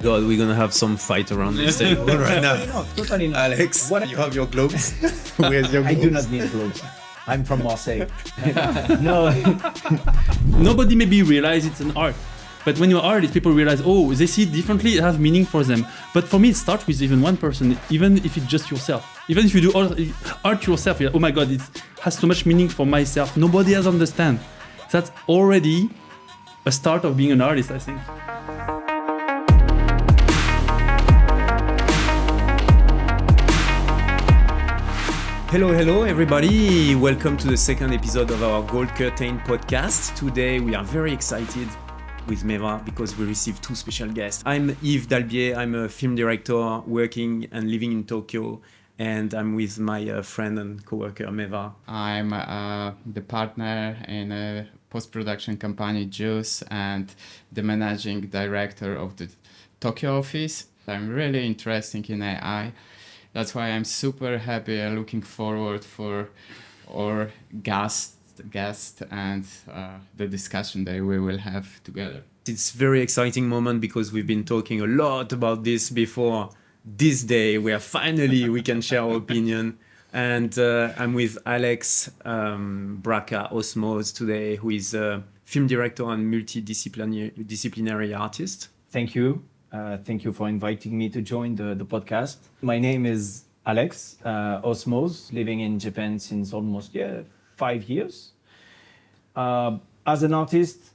God, we're gonna have some fight around this table right now. No, totally not. Alex, What? you have your globes. Where's your I globes? do not need gloves. I'm from Marseille. No. Nobody maybe realize it's an art. But when you're an artist, people realize, oh, they see it differently, it has meaning for them. But for me, it starts with even one person, even if it's just yourself. Even if you do art yourself, you're, oh my God, it has so much meaning for myself. Nobody else understands. That's already a start of being an artist, I think. Hello everybody. Welcome to the second episode of our Goldcurtain podcast. Today we are very excited with Meva because we received two special guests. I'm Yves Dalbiez. I'm a film director working and living in Tokyo. And I'm with my friend and co-worker Meva. I'm the partner in a post-production company, Juice, and the managing director of the Tokyo office. I'm really interested in AI. That's why I'm super happy and looking forward for our guest and the discussion that we will have together. It's a very exciting moment because we've been talking a lot about this before this day where finally we can share our opinion. And I'm with Alex Brakha, Osmoze today, who is a film director and multidisciplinary artist. Thank you. Thank you for inviting me to join the podcast. My name is Alex Osmoze, living in Japan since almost 5 years. As an artist,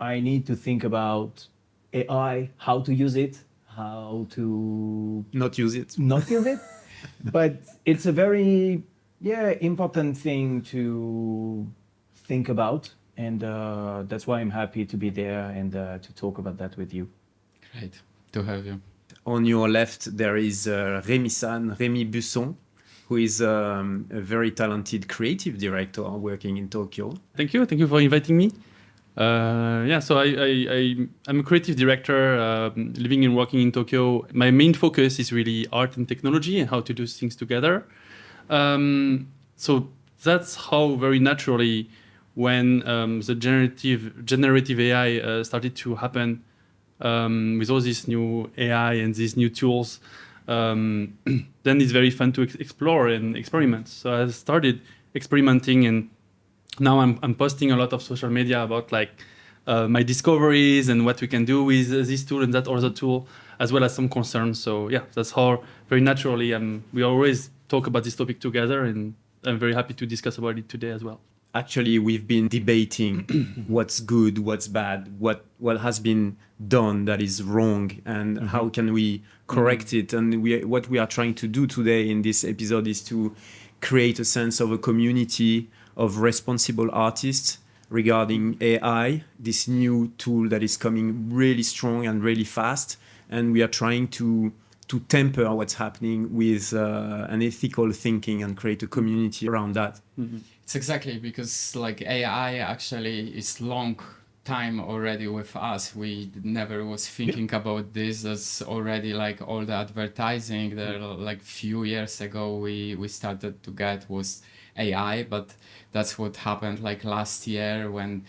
I need to think about AI, how to use it, how to Not use it. not use it. But it's a very important thing to think about. And that's why I'm happy to be there and to talk about that with you. Great to have you. On your left, there is Rémy Busson, who is a very talented creative director working in Tokyo. Thank you for inviting me. So I'm a creative director living and working in Tokyo. My main focus is really art and technology and how to do things together. So that's how very naturally when the generative AI started to happen with all this new AI and these new tools, then it's very fun to explore and experiment. So I started experimenting and now I'm posting a lot of social media about my discoveries and what we can do with this tool and that other tool, as well as some concerns. So that's how very naturally we always talk about this topic together, and I'm very happy to discuss about it today as well. Actually, we've been debating what's good, what's bad, what has been done that is wrong, and how can we correct it. And what we are trying to do today in this episode is to create a sense of a community of responsible artists regarding AI, this new tool that is coming really strong and really fast. And we are trying to temper what's happening with an ethical thinking and create a community around that. Mm-hmm. It's exactly because AI actually is long time already with us. We never was thinking about this as already all the advertising that few years ago we started to get was AI, but that's what happened last year when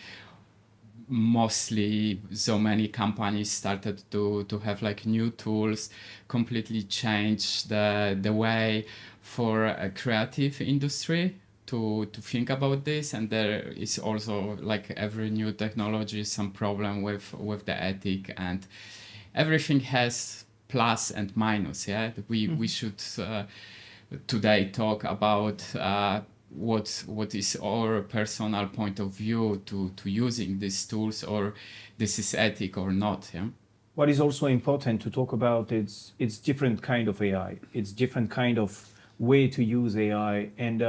mostly so many companies started to have new tools, completely change the way for a creative industry to think about this. And there is also every new technology some problem with the ethic, and everything has plus and minus. We should today talk about what is our personal point of view to using these tools, or this is ethic or not. What is also important to talk about is it's different kind of AI. It's different kind of way to use AI. And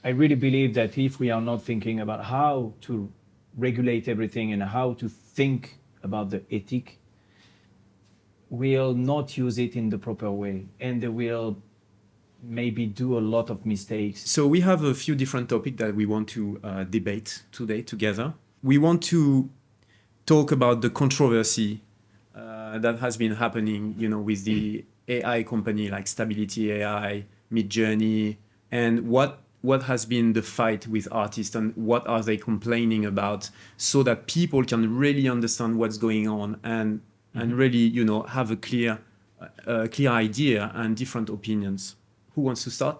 I really believe that if we are not thinking about how to regulate everything and how to think about the ethic, we'll not use it in the proper way. And we'll maybe do a lot of mistakes. So we have a few different topics that we want to debate today together. We want to talk about the controversy that has been happening, with the AI company like Stability AI, Midjourney, and what has been the fight with artists and what are they complaining about, so that people can really understand what's going on and and really, have a clear idea and different opinions. Who wants to start?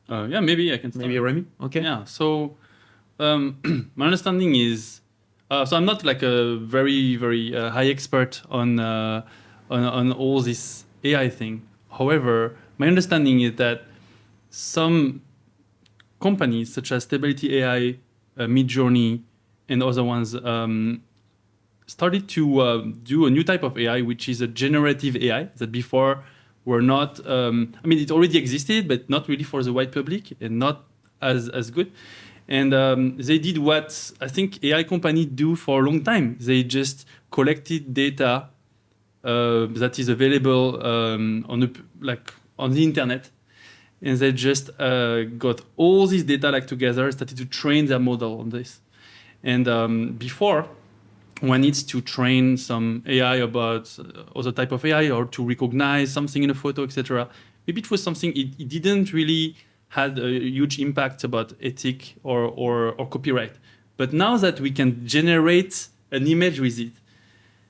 Yeah, maybe I can start. Maybe Rémy? Okay. Yeah, so my understanding is, so I'm not like a very, very high expert on all this AI thing. However, my understanding is that some companies such as Stability AI, Midjourney, and other ones started to do a new type of AI, which is a generative AI that before were not, it already existed, but not really for the wide public and not as good. And they did what I think AI companies do for a long time. They just collected data that is available on the internet, and they just got all this data together, started to train their model on this. And before, one needs to train some AI about other type of AI or to recognize something in a photo, etc. Maybe it was something it didn't really had a huge impact about ethic or copyright. But now that we can generate an image with it,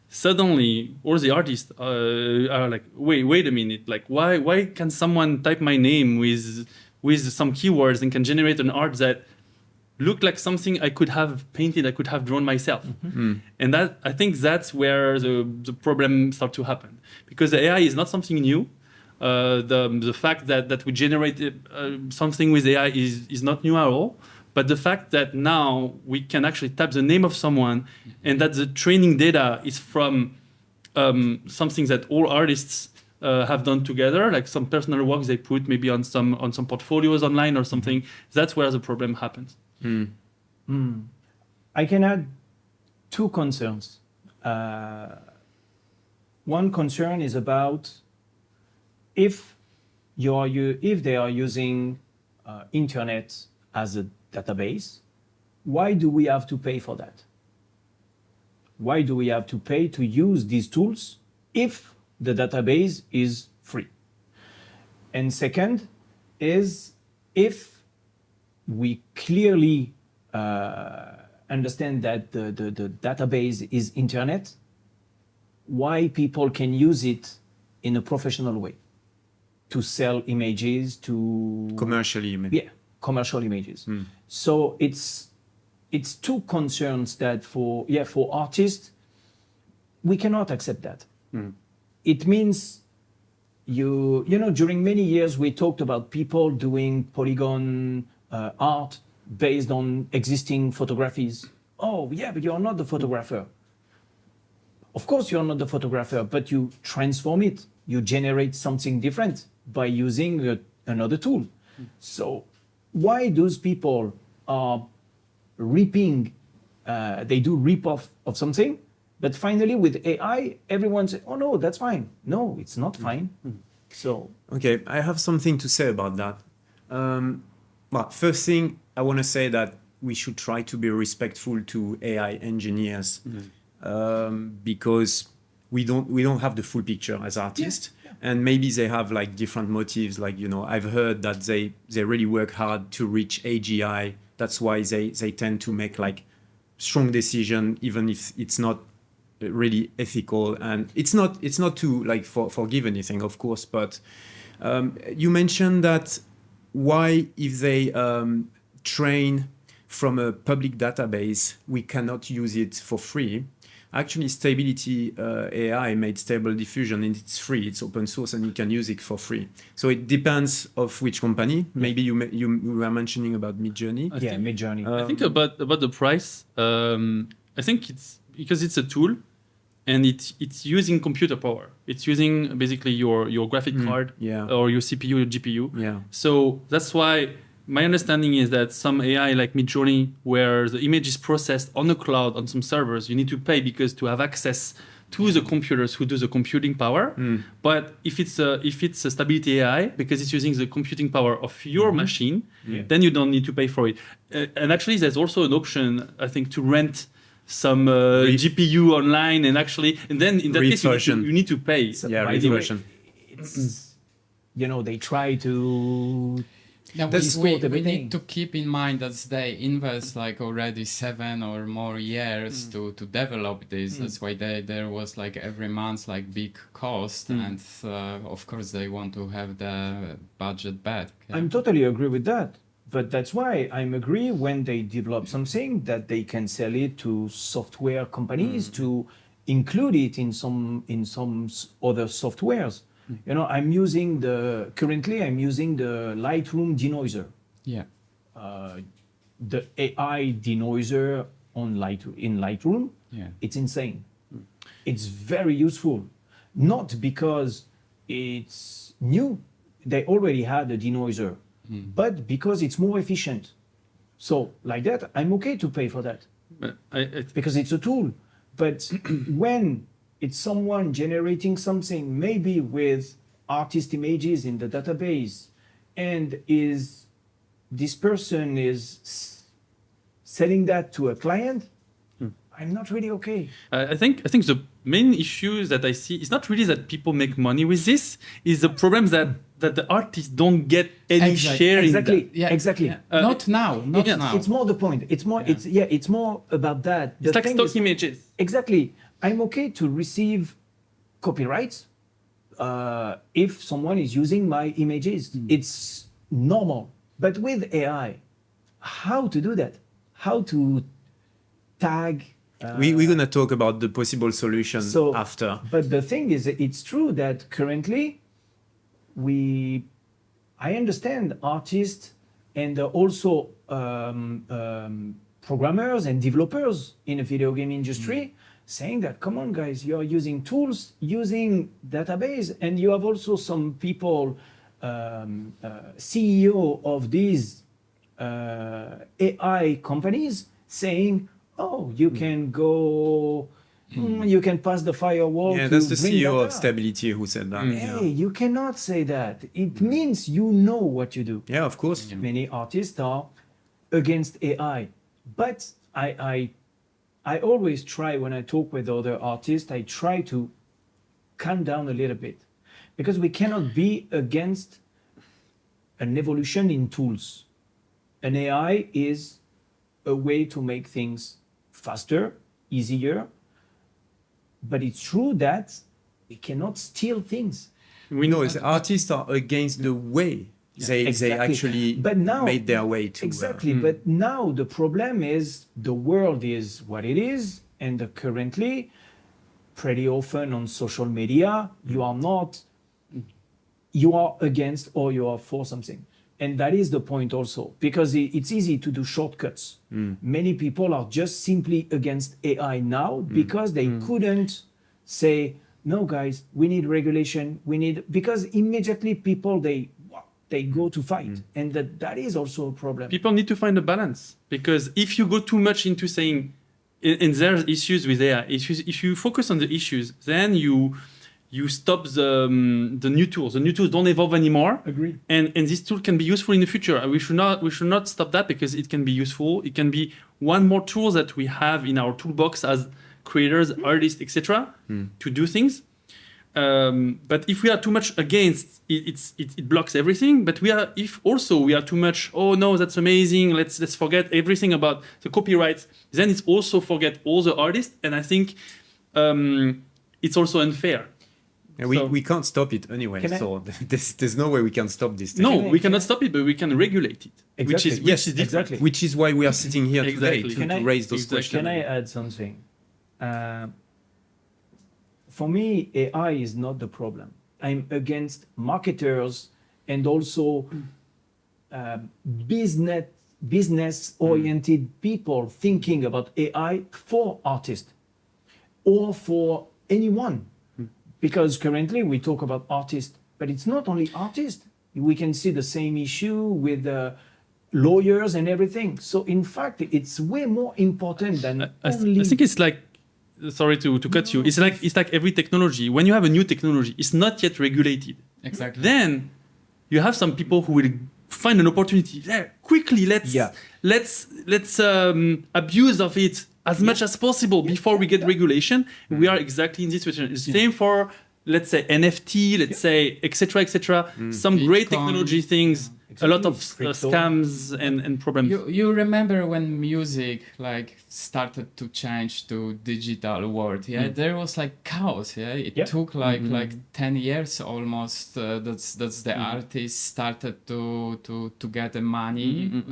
suddenly all the artists are like, wait a minute, why can someone type my name with some keywords and can generate an art that look like something I could have painted, I could have drawn myself. And that, I think that's where the problem starts to happen, because the AI is not something new. The fact that we generate something with AI is not new at all. But the fact that now we can actually type the name of someone and that the training data is from something that all artists have done together, like some personal works they put maybe on some portfolios online or something, that's where the problem happens. I can add two concerns. One concern is about if they are using internet as a database, why do we have to pay for that? Why do we have to pay to use these tools if the database is free? And second is, if we clearly understand that the database is internet, why people can use it in a professional way to sell images, to commercially, maybe. Yeah, commercial images. So it's two concerns that for artists we cannot accept that. It means during many years we talked about people doing polygon art based on existing photographies. Oh yeah, but you're not the photographer. Of course you're not the photographer, but you transform it, you generate something different by using another tool. So why those people are ripping, they do rip off of something, but finally with AI, everyone says, oh no, that's fine. No, it's not fine. So. Okay, I have something to say about that. Well, first thing, I want to say that we should try to be respectful to AI engineers because we don't have the full picture as artists. Yeah. And maybe they have different motives. I've heard that they really work hard to reach AGI. That's why they tend to make strong decision, even if it's not really ethical. And it's not to forgive anything, of course. But you mentioned that why, if they train from a public database, we cannot use it for free. Actually, Stability AI made Stable Diffusion, and it's free. It's open source, and you can use it for free. So it depends of which company. Maybe you were mentioning about Midjourney. Midjourney. I think about the price. I think it's because it's a tool, and it's using computer power. It's using basically your graphic card or your CPU or GPU. Yeah. So that's why my understanding is that some AI like Midjourney, where the image is processed on the cloud on some servers, you need to pay because to have access to the computers who do the computing power. But if it's a Stability AI, because it's using the computing power of your machine, then you don't need to pay for it. And actually, there's also an option, I think, to rent some GPU online, and then in that case you need to pay. Yeah, read version. They try to Yeah, distort we everything. need to keep in mind that they invest like already 7 or more years to develop this. That's why there was like every month like big cost, and of course they want to have the budget back. Yeah. I'm totally agree with that. But that's why I'm agree when they develop something that they can sell it to software companies to include it in some other softwares. You know, currently I'm using the Lightroom denoiser. Yeah. The AI denoiser in Lightroom. Yeah. It's insane. It's very useful. Not because it's new. They already had a denoiser, but because it's more efficient. So like that, I'm okay to pay for that But because it's a tool. But when it's someone generating something, maybe with artist images in the database, and this person is selling that to a client, I'm not really okay. I think the main issues that I see is not really that people make money with this. Is the problem that the artists don't get any share in that. Exactly. Yeah. Not now. Not now. It's more the point. It's more. It's more about that. It's like stock images. Exactly. I'm okay to receive copyrights if someone is using my images. It's normal. But with AI, how to do that? How to tag? We're going to talk about the possible solution after. But the thing is, it's true that currently I understand artists and also programmers and developers in the video game industry saying that, come on, guys, you're using tools, using database, and you have also some people, CEO of these AI companies saying, oh, you can go, you can pass the firewall. Yeah, to that's the bring CEO data. of Stability who said that. Hey, you cannot say that. It means you know what you do. Yeah, of course. Many artists are against AI, but I always try when I talk with other artists, I try to calm down a little bit, because we cannot be against an evolution in tools. An AI is a way to make things faster, easier, but it's true that we cannot steal things. We know artists are against the way they actually made their way to. Exactly, but now the problem is the world is what it is, and currently, pretty often on social media, you are against or you are for something. And that is the point also, because it's easy to do shortcuts. Many people are just simply against AI now because they couldn't say, no, guys, we need regulation. Because immediately people, they go to fight. And that is also a problem. People need to find a balance, because if you go too much into saying, and there's issues with AI, if you focus on the issues, then you stop the new tools. The new tools don't evolve anymore. Agreed. And this tool can be useful in the future. We should not stop that, because it can be useful. It can be one more tool that we have in our toolbox as creators, artists, etc. To do things. But if we are too much against, it blocks everything. But if we are too much, oh no, that's amazing, let's forget everything about the copyrights, then it's also forget all the artists. And I think it's also unfair. Yeah, we can't stop it anyway, so there's no way we can stop this thing. No, we cannot stop it, but we can regulate it, which is different. Exactly. Which is why we are sitting here today to raise those questions. Can I add something? For me, AI is not the problem. I'm against marketers and also business-oriented people thinking about AI for artists or for anyone. Because currently we talk about artists, but it's not only artists. We can see the same issue with lawyers and everything. So in fact, it's way more important than only... I think it's like, sorry to cut you. It's like every technology. When you have a new technology, it's not yet regulated. Exactly. Then you have some people who will find an opportunity. Quickly, let's abuse of it as much as possible before we get regulation. We are exactly in this situation. It's the same for, let's say, NFT, let's say, etc., etc. Some great technology things Exactly. a lot of Crypto. scams and problems. You remember when music like started to change to digital world? Yeah, there was like chaos. Yeah, it took like 10 years almost. That's the artists started to get the money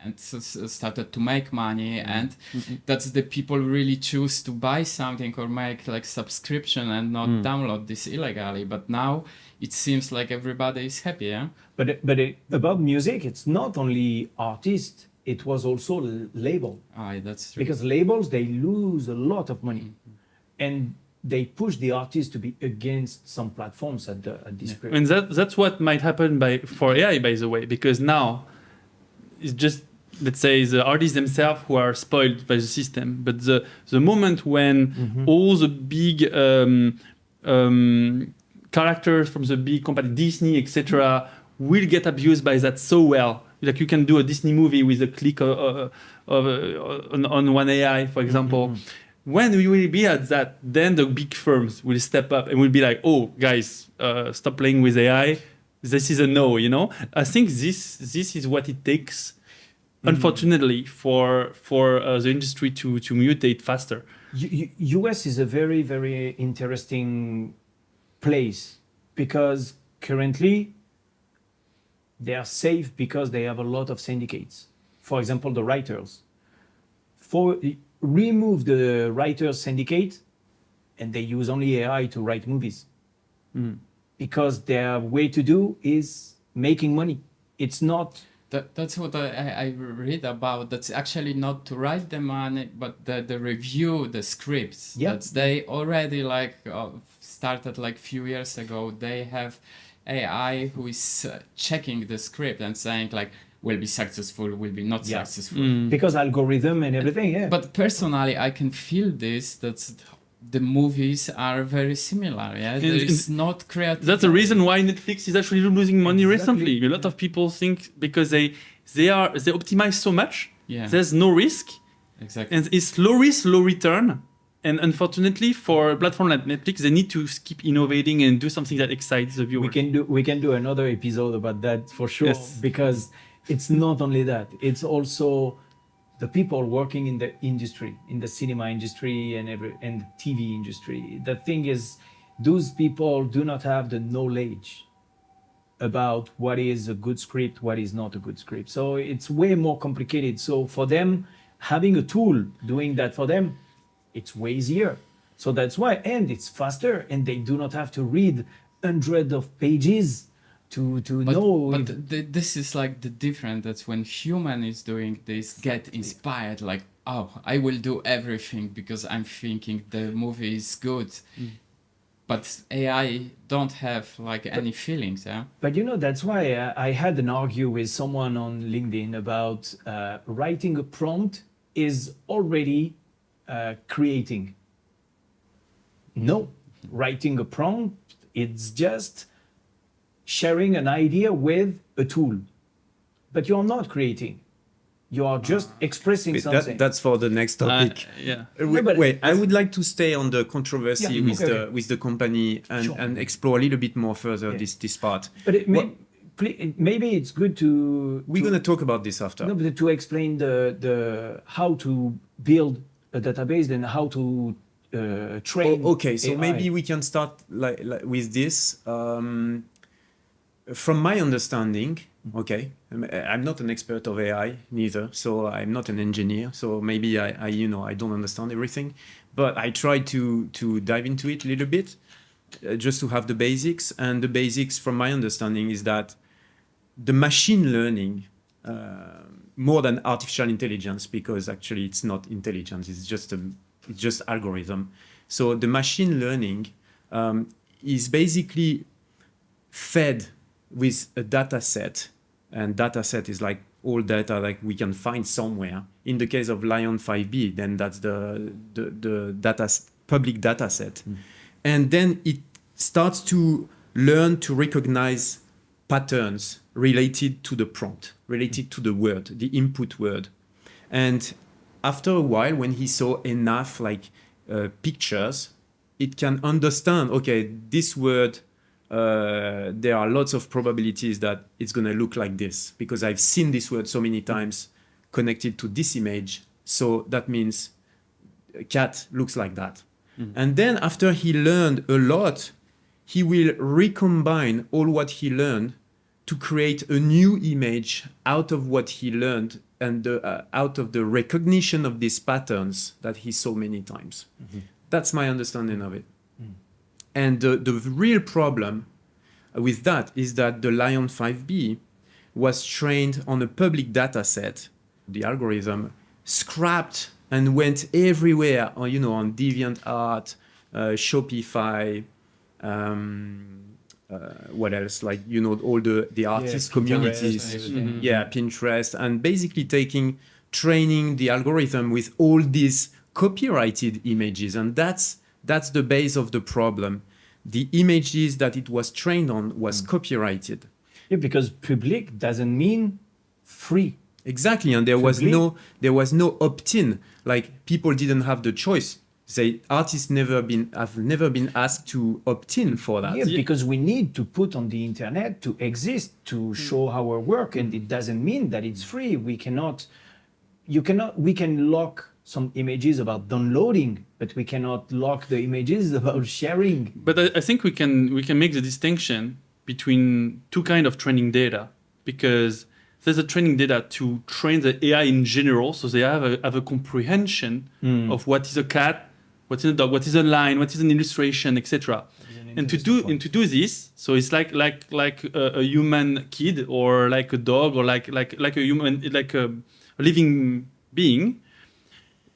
and started to make money, and that's the people really choose to buy something or make like subscription and not download this illegally. But now it seems like everybody is happy. Yeah. But about music, it's not only artists, it was also label. That's true. Because labels, they lose a lot of money. And they push the artists to be against some platforms at this period. And that's what might happen for AI, by the way, because now it's just, let's say, the artists themselves who are spoiled by the system. But the moment when all the big characters from the big company, Disney, etc., will get abused by that so well. Like you can do a Disney movie with a click on one AI, for example. When we will be at that, then the big firms will step up and will be like, "Oh, guys, stop playing with AI. This is a no." You know, I think this is what it takes, unfortunately, for the industry to mutate faster. US is a very, very interesting place because currently they are safe because they have a lot of syndicates. For example, the writers. Remove the writers syndicate and they use only AI to write movies. Because their way to do is making money. It's not... That's what I read about. That's actually not to write the money, but the review the scripts. Yeah. That's they already like started like few years ago. They have AI who is checking the script and saying like will be successful, will be not successful. Because algorithm and everything, But personally, I can feel this. That's the movies are very similar. Yeah, there is not creative. That's the reason why Netflix is actually losing money Exactly. recently. A lot of people think because they optimize so much, there's no risk, Exactly. and it's low risk, low return. And unfortunately, for a platform like Netflix, they need to keep innovating and do something that excites the viewer. we can do another episode about that for sure. Yes. Because it's not only that, it's also the people working in the industry, in the cinema industry and the TV industry. The thing is, those people do not have the knowledge about what is a good script, what is not a good script. So it's way more complicated. So for them, having a tool doing that for them, it's way easier. So that's why, and it's faster, and they do not have to read hundreds of pages to know. But this is like the difference. That's when human is doing this, get inspired, like, oh, I will do everything because I'm thinking the movie is good. But AI don't have like any feelings, yeah? But you know, that's why I had an argue with someone on LinkedIn about writing a prompt is already creating. No, writing a prompt, it's just sharing an idea with a tool. But you're not creating. You are just expressing something. That's for the next topic. Wait, I would like to stay on the controversy with the company and explore a little bit more further this part. But maybe it's good to... We're going to talk about this after. No, but to explain the how to build a database and how to train. Okay, so AI. maybe we can start like with this. From my understanding, okay, I'm not an expert of AI neither, so I'm not an engineer, so maybe I don't understand everything, but I try to dive into it a little bit, just to have the basics. And the basics, from my understanding, is that the machine learning, more than artificial intelligence, because actually it's not intelligence, it's just algorithm. So the machine learning is basically fed with a data set, and data set is like all data like we can find somewhere. In the case of Lion 5B, then that's the public data set. And then it starts to learn to recognize patterns related to the prompt, related to the word, the input word. And after a while, when he saw enough pictures, it can understand, okay, this word there are lots of probabilities that it's going to look like this, because I've seen this word so many times connected to this image. So that means a cat looks like that. And then after he learned a lot, he will recombine all what he learned to create a new image out of what he learned and out of the recognition of these patterns that he saw many times. That's my understanding of it. And the real problem with that is that the Lion 5B was trained on a public data set. The algorithm scrapped and went everywhere, on DeviantArt, Shopify, what else? Like, all the artist communities. Pinterest. And basically training the algorithm with all these copyrighted images. And that's the base of the problem. The images that it was trained on was copyrighted. Yeah, because public doesn't mean free. Exactly, and there was no opt-in. Like, people didn't have the choice. Say, artists have never been asked to opt-in for that. Yeah, because we need to put on the internet to exist, to show our work, and it doesn't mean that it's free. We can lock some images about downloading, but we cannot lock the images about sharing. But I think we can make the distinction between two kinds of training data, because there's a training data to train the AI in general, so they have a comprehension of what is a cat, what is a dog, what is a line, what is an illustration, etc. And to do this, so it's like a human kid, or like a dog, or like a human, like a living being.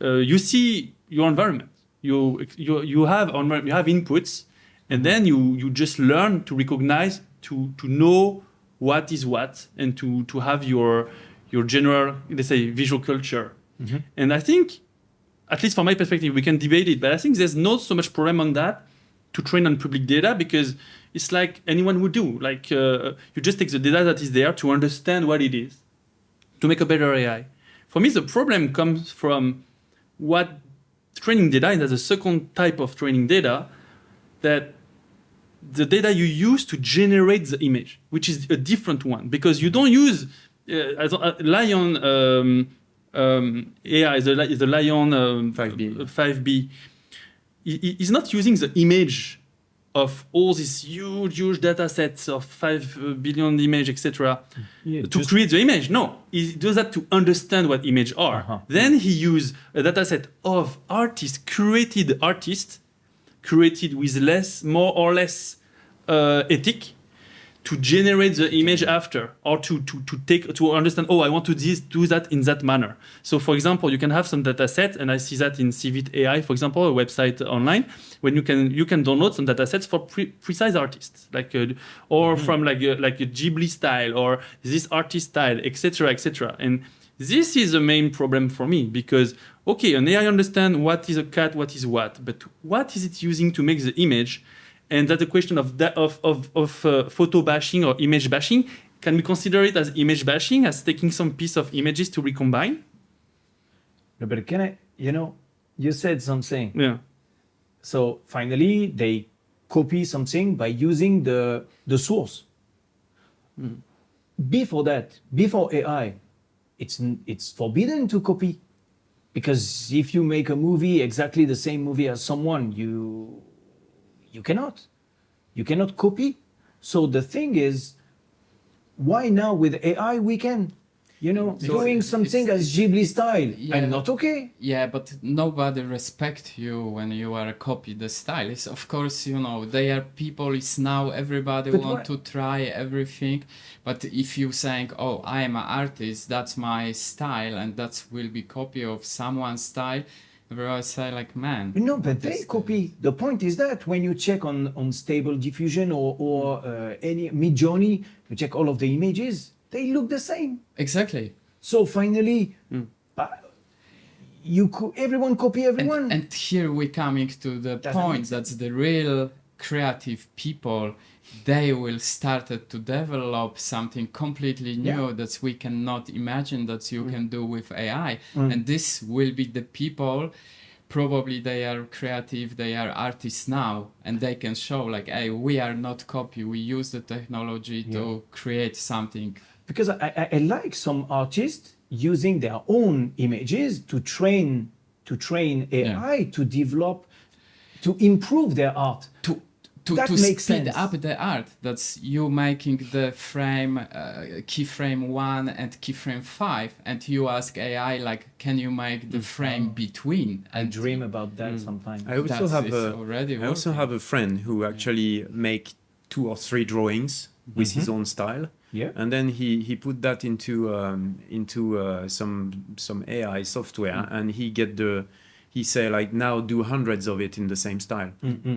You see your environment. You have inputs, and then you just learn to recognize, to know what is what, and to have your general, let's say, visual culture. And I think, at least from my perspective, we can debate it, but I think there's not so much problem on that to train on public data, because it's like anyone would do. Like, you just take the data that is there to understand what it is, to make a better AI. For me, the problem comes from what training data, and there's a second type of training data, that the data you use to generate the image, which is a different one, because you don't use Lion AI, the Lion 5B. Is not using the image of all these huge data sets of 5 billion images, etc., to create the image. No, he does that to understand what images are. Then he uses a data set of created with more or less ethic, to generate the image after, or to understand, I want to do that in that manner. So, for example, you can have some data set, and I see that in Civit AI, for example, a website online, when you can download some data sets for precise artists, like from like a Ghibli style, or this artist style, etc., etc. And this is the main problem for me, because an AI understands what is a cat, what is what, but what is it using to make the image? And that's a question of photo bashing or image bashing. Can we consider it as image bashing, as taking some piece of images to recombine? No, but you said something. Yeah. So finally, they copy something by using the source. Before AI, it's forbidden to copy, because if you make a movie, exactly the same movie as someone, you cannot copy. So the thing is, why now with AI we can, doing something as Ghibli style, and not okay. Yeah, but nobody respect you when you are copy the style. It's, of course, they are people. It's now everybody want to try everything. But if you saying, I am an artist, that's my style, and that will be copy of someone's style, everyone say like, man. No, but they copy. The point is that when you check on Stable Diffusion or any Midjourney, you check all of the images, they look the same. Exactly. So finally, everyone copy everyone. And here we coming to the point that the real creative people, they will start to develop something completely new that we cannot imagine that you can do with AI. And this will be the people probably they are creative, they are artists now, and they can show like, hey, we are not copy, we use the technology to create something. Because I like some artists using their own images to train AI to develop, to improve their art. To That to makes speed sense. up the art. That's you making the frame, keyframe 1 and keyframe 5, and you ask AI like, can you make the frame between? I And dream about that sometimes. I also already have a friend who actually make 2 or 3 drawings with his own style. Yeah. And then he put that into some AI software, and he say like, now do hundreds of it in the same style.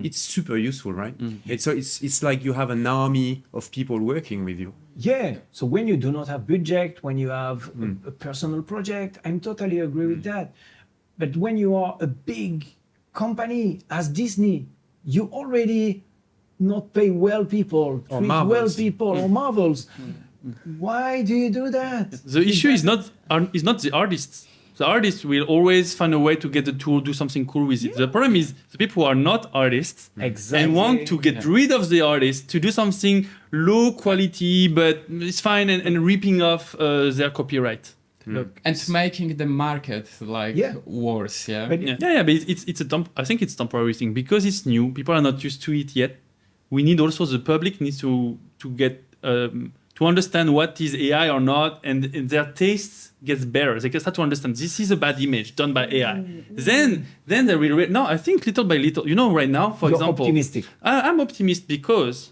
It's super useful, right? It's like you have an army of people working with you. Yeah. So when you do not have budget, when you have a personal project, I'm totally agree with that. But when you are a big company as Disney, you already not pay well people, Or treat well Marvels. people, or Marvels. Why do you do that? The issue is not the artists. The artists will always find a way to get the tool, do something cool with it. The problem is the people who are not artists Exactly. and want to get rid of the artist to do something low quality, but it's fine, and ripping off their copyright. Look, and making the market like worse. Yeah. but Yeah, but I think it's temporary thing because it's new. People are not used to it yet. We need also the public needs to get to understand what is AI or not, and their tastes gets better. They can start to understand this is a bad image done by AI. Then they will. No, I think little by little. You know, right now, for you're example, optimistic. I'm optimistic because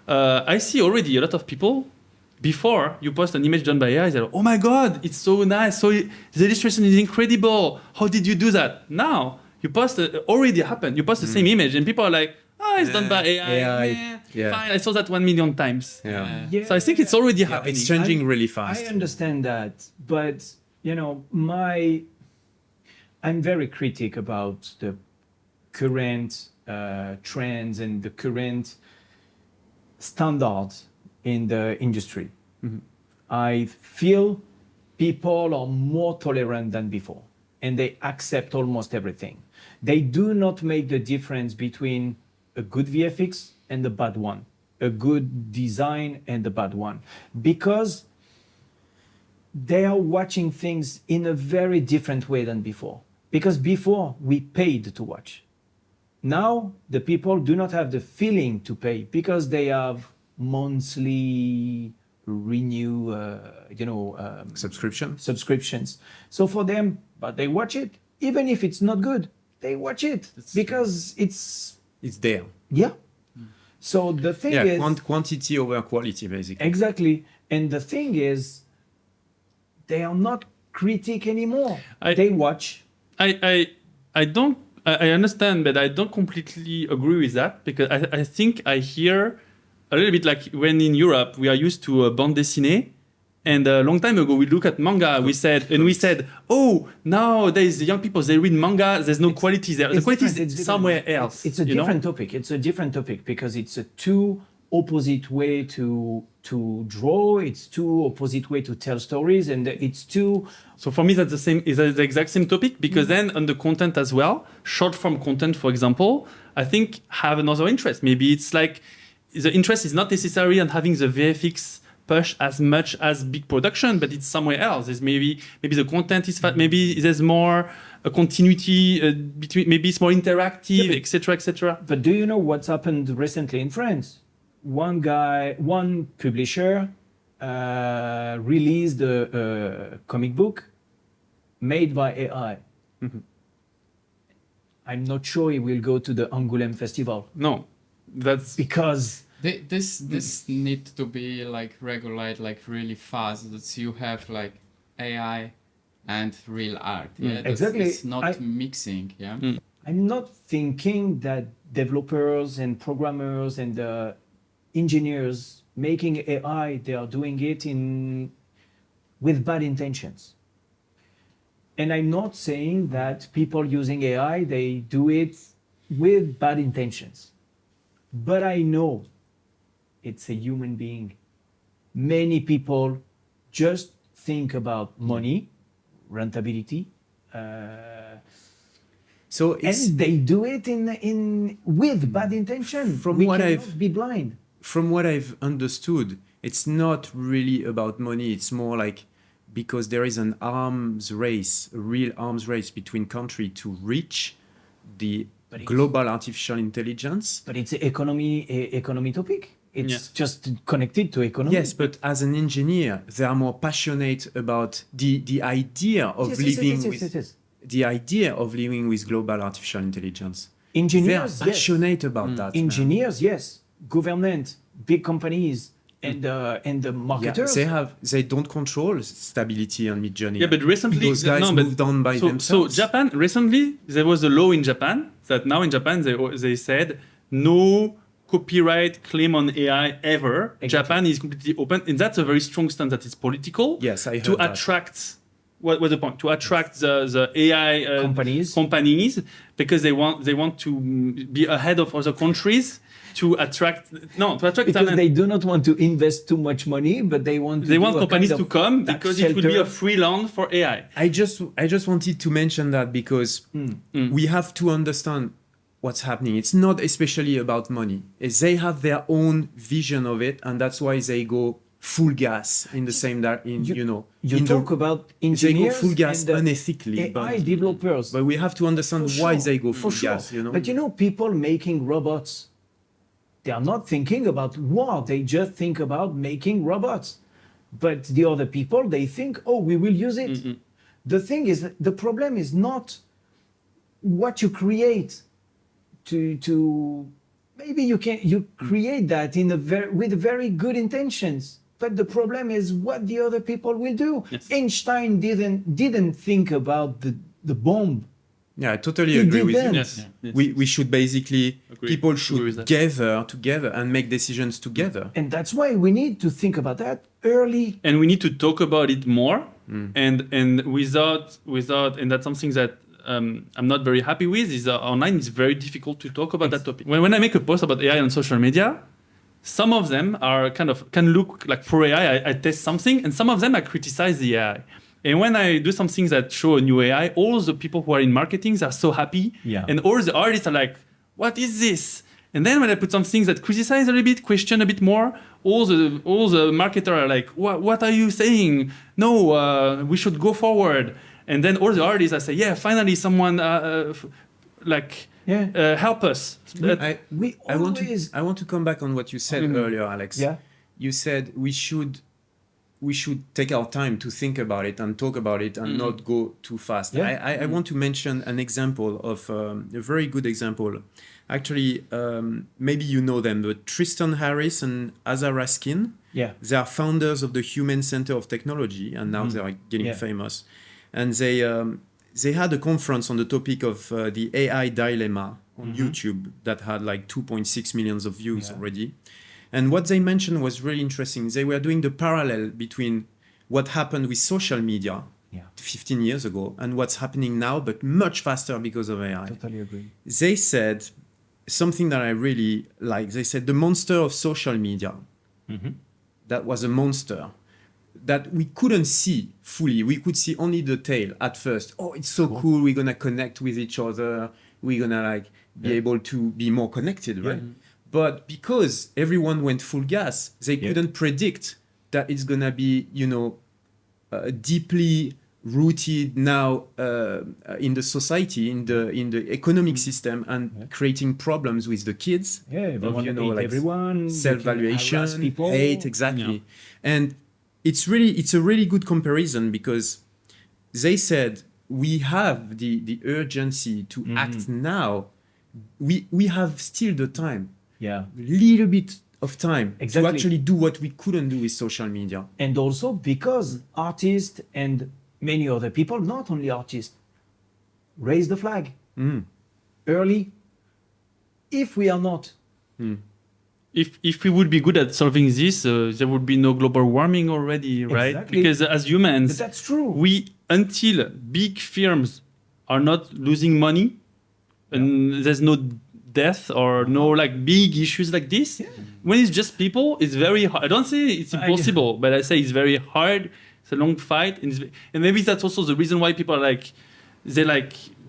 I see already a lot of people. Before you post an image done by AI, they're like, oh my God, it's so nice. So the illustration is incredible. How did you do that? Now you post already happened. You post the same image and people are like, oh, it's done by AI. Fine, I saw that 1 million times. So I think it's already happening. It's changing really fast. I understand that, but you know, I'm very critical about the current trends and the current standards in the industry. I feel people are more tolerant than before, and they accept almost everything. They do not make the difference between a good VFX and a bad one, a good design and a bad one, because they are watching things in a very different way than before. Because before we paid to watch. Now the people do not have the feeling to pay because they have monthly subscriptions. So for them, but they watch it, even if it's not good, they watch it because it's there. Yeah. So the thing is quantity over quality, basically. Exactly. And the thing is, they are not critic anymore. They watch. I understand, but I don't completely agree with that because I think I hear a little bit like when in Europe we are used to bande dessinée, and a long time ago we look at manga. We said, oh, nowadays the young people they read manga. There's no quality there. The quality is somewhere else. It's a different topic. It's a different topic because it's a two opposite way to draw. It's two opposite way to tell stories, and it's two. So for me, that's the same. Is the exact same topic because then on the content as well, short form content, for example, I think have another interest. Maybe it's like the interest is not necessary on having the VFX push as much as big production, but it's somewhere else. There's maybe the content is maybe there's more a continuity between. Maybe it's more interactive, etc., etc. But do you know what's happened recently in France? One publisher released a comic book made by AI. I'm not sure it will go to the Angoulême Festival. No, that's because this need to be like regulated like really fast. That you have like AI and real art. Yeah, exactly. It's not mixing. Yeah. I'm not thinking that developers and programmers and engineers making AI, they are doing it with bad intentions. And I'm not saying that people using AI, they do it with bad intentions. But I know it's a human being. Many people just think about money, rentability. So it's, and they do it in with bad intention. From we what cannot I've- be blind. from what I've understood, it's not really about money. It's more like because there is an arms race, a real arms race between countries to reach the But it's- global artificial intelligence. But it's an economy topic. It's Yeah. just connected to economy. Yes, but as an engineer, they are more passionate about the idea of Yes, living yes, with yes. the idea of living with global artificial intelligence. They are Engineers, yes. passionate about that. man. Engineers, yes. Government, big companies, and the Yeah, marketers. they don't control stability on Midjourney. Yeah, but recently, those guys moved on by so themselves. Japan recently there was a law in Japan that now in Japan they said no copyright claim on AI ever. Exactly. Japan is completely open, and that's a very strong stance that is political. Yes, I heard to that. attract. What was the point? To attract the AI companies because they want to be ahead of other countries to attract because talent. they do not want to invest too much money, but they want to They do want a companies kind to of come tax because it will be shelter. a free land for AI. I just wanted to mention that because we have to understand what's happening. It's not especially about money. They have their own vision of it, and that's why they go full gas in the same You talk about they go engineers full gas and unethically, AI developers. but we have to understand For why sure, they go for full sure. gas. But people making robots, they are not thinking about war. They just think about making robots. But the other people, they think, oh, we will use it. The thing is, the problem is not what you create. To maybe you create that with very good intentions. But the problem is what the other people will do. Yes. Einstein didn't think about the bomb. Yeah, I totally He agree with you. didn't. Yes. We should basically, Agree. people Agree with should that. gather together and make decisions together. And that's why we need to think about that early. And we need to talk about it more. And without and that's something that I'm not very happy with is online it's very difficult to talk about that topic. When I make a post about AI on social media, some of them are can look like pro AI. I test something, and some of them I criticize the AI. And when I do some things that show a new AI, all the people who are in marketing are so happy, Yeah. and all the artists are like, "What is this?" And then when I put some things that criticize a little bit, question a bit more, all the marketers are like, "What are you saying? No, we should go forward." And then all the artists I say, "Yeah, finally someone help us." I want to come back on what you said earlier, Alex. Yeah. You said we should take our time to think about it and talk about it and not go too fast. Yeah. I want to mention an example of a very good example. Actually, maybe you know them, but Tristan Harris and Asa Raskin. Yeah. They are founders of the Human Center of Technology, and now they are getting famous. And they had a conference on the topic of the AI dilemma on YouTube that had like 2.6 million of views already. And what they mentioned was really interesting. They were doing the parallel between what happened with social media 15 years ago and what's happening now, but much faster because of AI. Totally agree. They said something that I really like. They said the monster of social media, that was a monster that we couldn't see fully. We could see only the tail at first. Oh, it's so cool. We're going to connect with each other. We're going to be able to be more connected, right? But because everyone went full gas, they couldn't predict that it's going to be, deeply rooted now in the society, in the economic system, and creating problems with the kids. Yeah, everyone of, everyone. self-valuation, People. hate, exactly. Yeah. And it's a really good comparison because they said we have the urgency to act now. We have still the time. Yeah. Little bit of time Exactly. to actually do what we couldn't do with social media. And also because artists and many other people, not only artists, raise the flag early. If we are not, If we would be good at solving this, there would be no global warming already, right? Exactly. Because as humans, that's true. until big firms are not losing money, and there's no death or no big issues like this. When it's just people, it's very hard. I don't say it's impossible, but I say it's very hard. It's a long fight, and maybe that's also the reason why people are they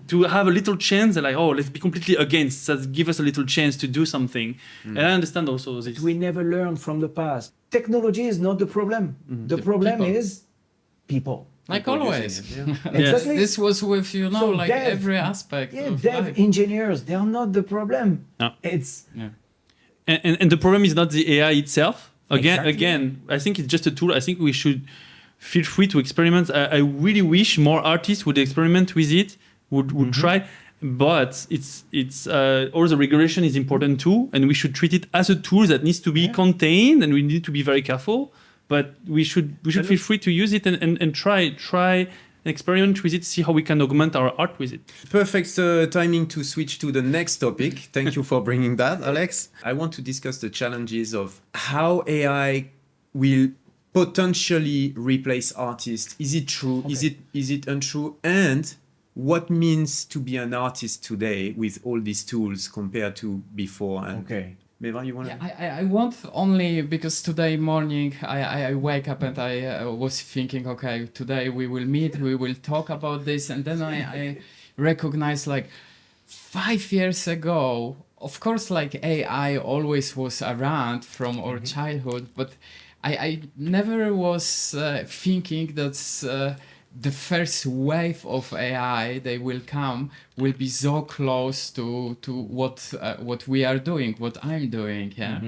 to have a little chance, like, oh, let's be completely against, that give us a little chance to do something. And I understand also this. We never learn from the past. Technology is not the problem. The problem people. is people. Like People always. using it, Exactly. This was with, you know, So like dev- every aspect Yeah, of dev life. engineers, they are not the problem. No. It's And the problem is not the AI itself. Exactly. Again, I think it's just a tool. I think we should feel free to experiment. I really wish more artists would experiment with it, would try. But it's all the regulation is important too, and we should treat it as a tool that needs to be contained, and we need to be very careful. But we should feel free to use it and try and experiment with it, see how we can augment our art with it. Perfect timing to switch to the next topic. Thank you for bringing that, Alex. I want to discuss the challenges of how AI will potentially replace artists. Is it true? Okay. Is it untrue? And what means to be an artist today with all these tools compared to before? And okay. Meva, you want to? Yeah, I want only because today morning I wake up and I was thinking, okay, today we will meet, we will talk about this, and then I recognize like 5 years ago, of course, like AI always was around from our childhood, but I never was thinking that's the first wave of AI they will come will be so close to what we are doing, what I'm doing, yeah.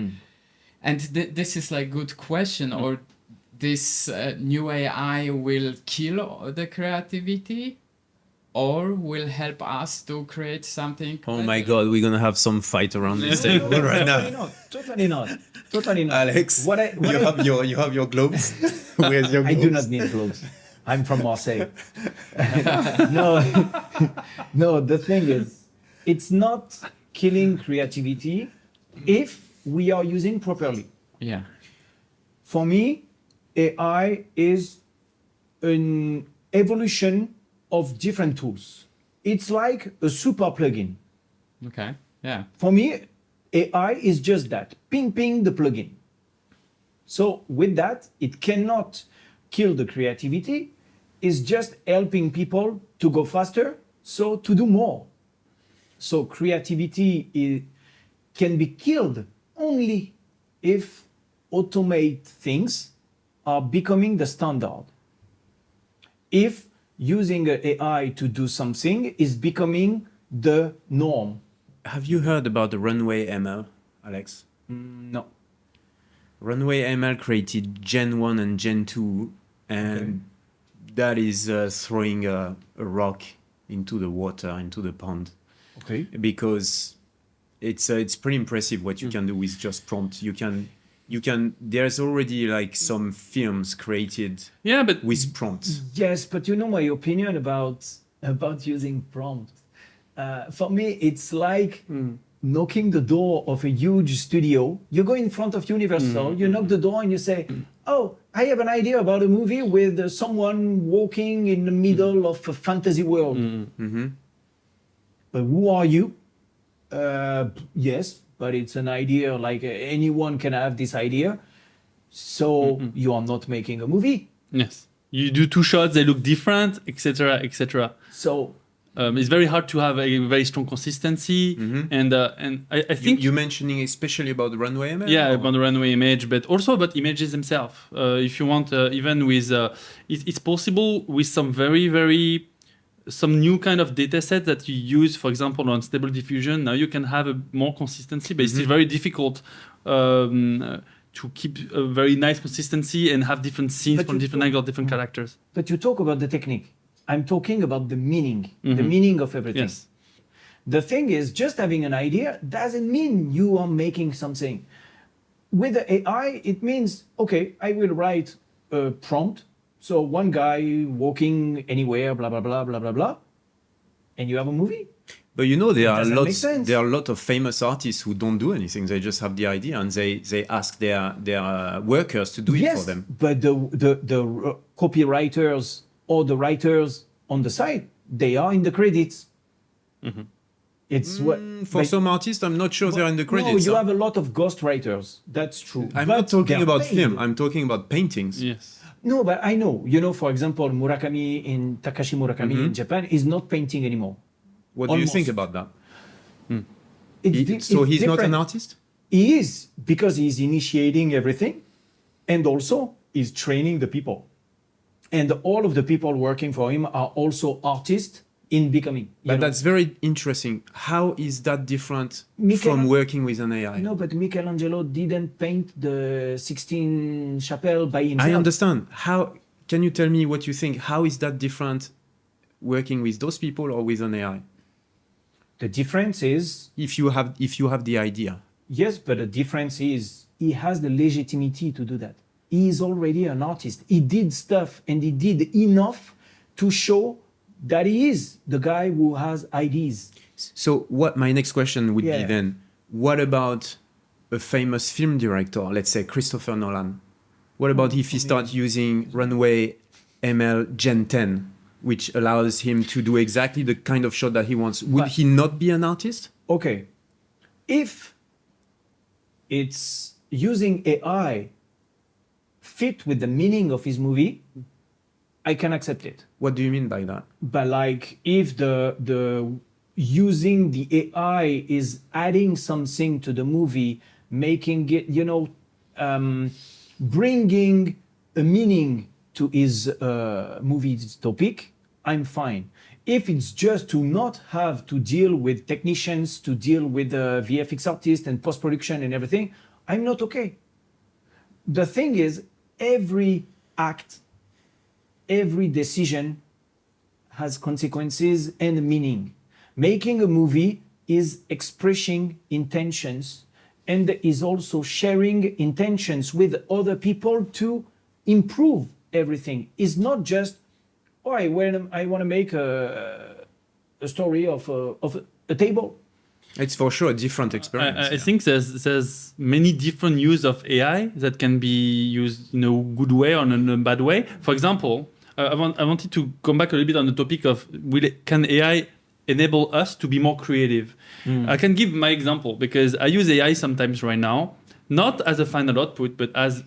And this is like good question, or this new AI will kill the creativity, or will help us to create something. Oh my better? God, we're gonna have some fight around this table right now. Totally not. Totally not. Alex, What I- you have your globes. Where's your I globes? do not need gloves. I'm from Marseille. No, no. The thing is, it's not killing creativity if we are using properly. Yeah. For me, AI is an evolution of different tools. It's like a super plugin. Okay. Yeah. For me, AI is just that, ping the plugin. So with that, it cannot kill the creativity. It's just helping people to go faster, so to do more. So creativity can be killed only if automate things are becoming the standard. If using AI to do something is becoming the norm. Have you heard about the Runway ML, Alex? No. Runway ML created Gen 1 and Gen 2, and that is throwing a rock into the water, into the pond, Okay. because it's pretty impressive what you can do with just prompt. You can there's already like some films created Yeah, but with prompts. Yes, but you know my opinion about using prompt. For me, it's like knocking the door of a huge studio. You go in front of Universal, you knock the door and you say, "Oh, I have an idea about a movie with someone walking in the middle of a fantasy world." But who are you? Yes, but it's an idea. Like anyone can have this idea. So you are not making a movie. yes, you do 2 shots, they look different, etc., etc. So It's very hard to have a very strong consistency, and I think You mentioning especially about the Runway ML? yeah, or- about the runway image, but also about images themselves. If you want, even with it's possible with some some new kind of data set that you use, for example, on Stable Diffusion. Now you can have a more consistency, but it's still very difficult to keep a very nice consistency and have different scenes But from you different don't- angles, different characters. But you talk about the technique. I'm talking about the meaning of everything. Yes. The thing is, just having an idea doesn't mean you are making something. With the AI, it means, okay, I will write a prompt. So one guy walking anywhere, blah, blah, blah, blah, blah, blah. And you have a movie. But you know, there are doesn't make sense. a lot of famous artists who don't do anything. They just have the idea and they ask their workers to do it for them. But the copywriters or the writers on the side, they are in the credits. It's what For but- some artists, I'm not sure they're in the credits. No, you huh? have a lot of ghostwriters. That's true. I'm But not talking they're about paid. film. I'm talking about paintings. Yes. No, but I know. You know, for example, Takashi Murakami in Japan is not painting anymore. What do you think Almost. about that? It's So he's not different. an artist? He is, because he's initiating everything, and also he's training the people. And all of the people working for him are also artists in becoming. But that's very interesting. How is that different Michel- from working with an AI? No, but Michelangelo didn't paint the Sixtine Chapel by himself. I understand. How can you tell me what you think? How is that different working with those people or with an AI? The difference is, If you have the idea. yes, but the difference is he has the legitimacy to do that. He is already an artist. He did stuff and he did enough to show that he is the guy who has ideas. So what my next question would be Yeah. then, what about a famous film director, let's say Christopher Nolan? What about if he starts using Runway ML Gen 10, which allows him to do exactly the kind of shot that he wants? Would But- he not be an artist? Okay, if it's using AI fit with the meaning of his movie, I can accept it. What do you mean by that? But like if the using the AI is adding something to the movie, making it, bringing a meaning to his movie's topic, I'm fine. If it's just to not have to deal with technicians, to deal with VFX artists and post-production and everything, I'm not okay. The thing is, every act, every decision has consequences and meaning. Making a movie is expressing intentions and is also sharing intentions with other people to improve everything. It's not just, oh, I want to make a story of a table. It's for sure a different experience. I yeah. think there's many different use of AI that can be used in a good way or in a bad way. For example, I wanted to come back a little bit on the topic of can AI enable us to be more creative? I can give my example because I use AI sometimes right now, not as a final output, but as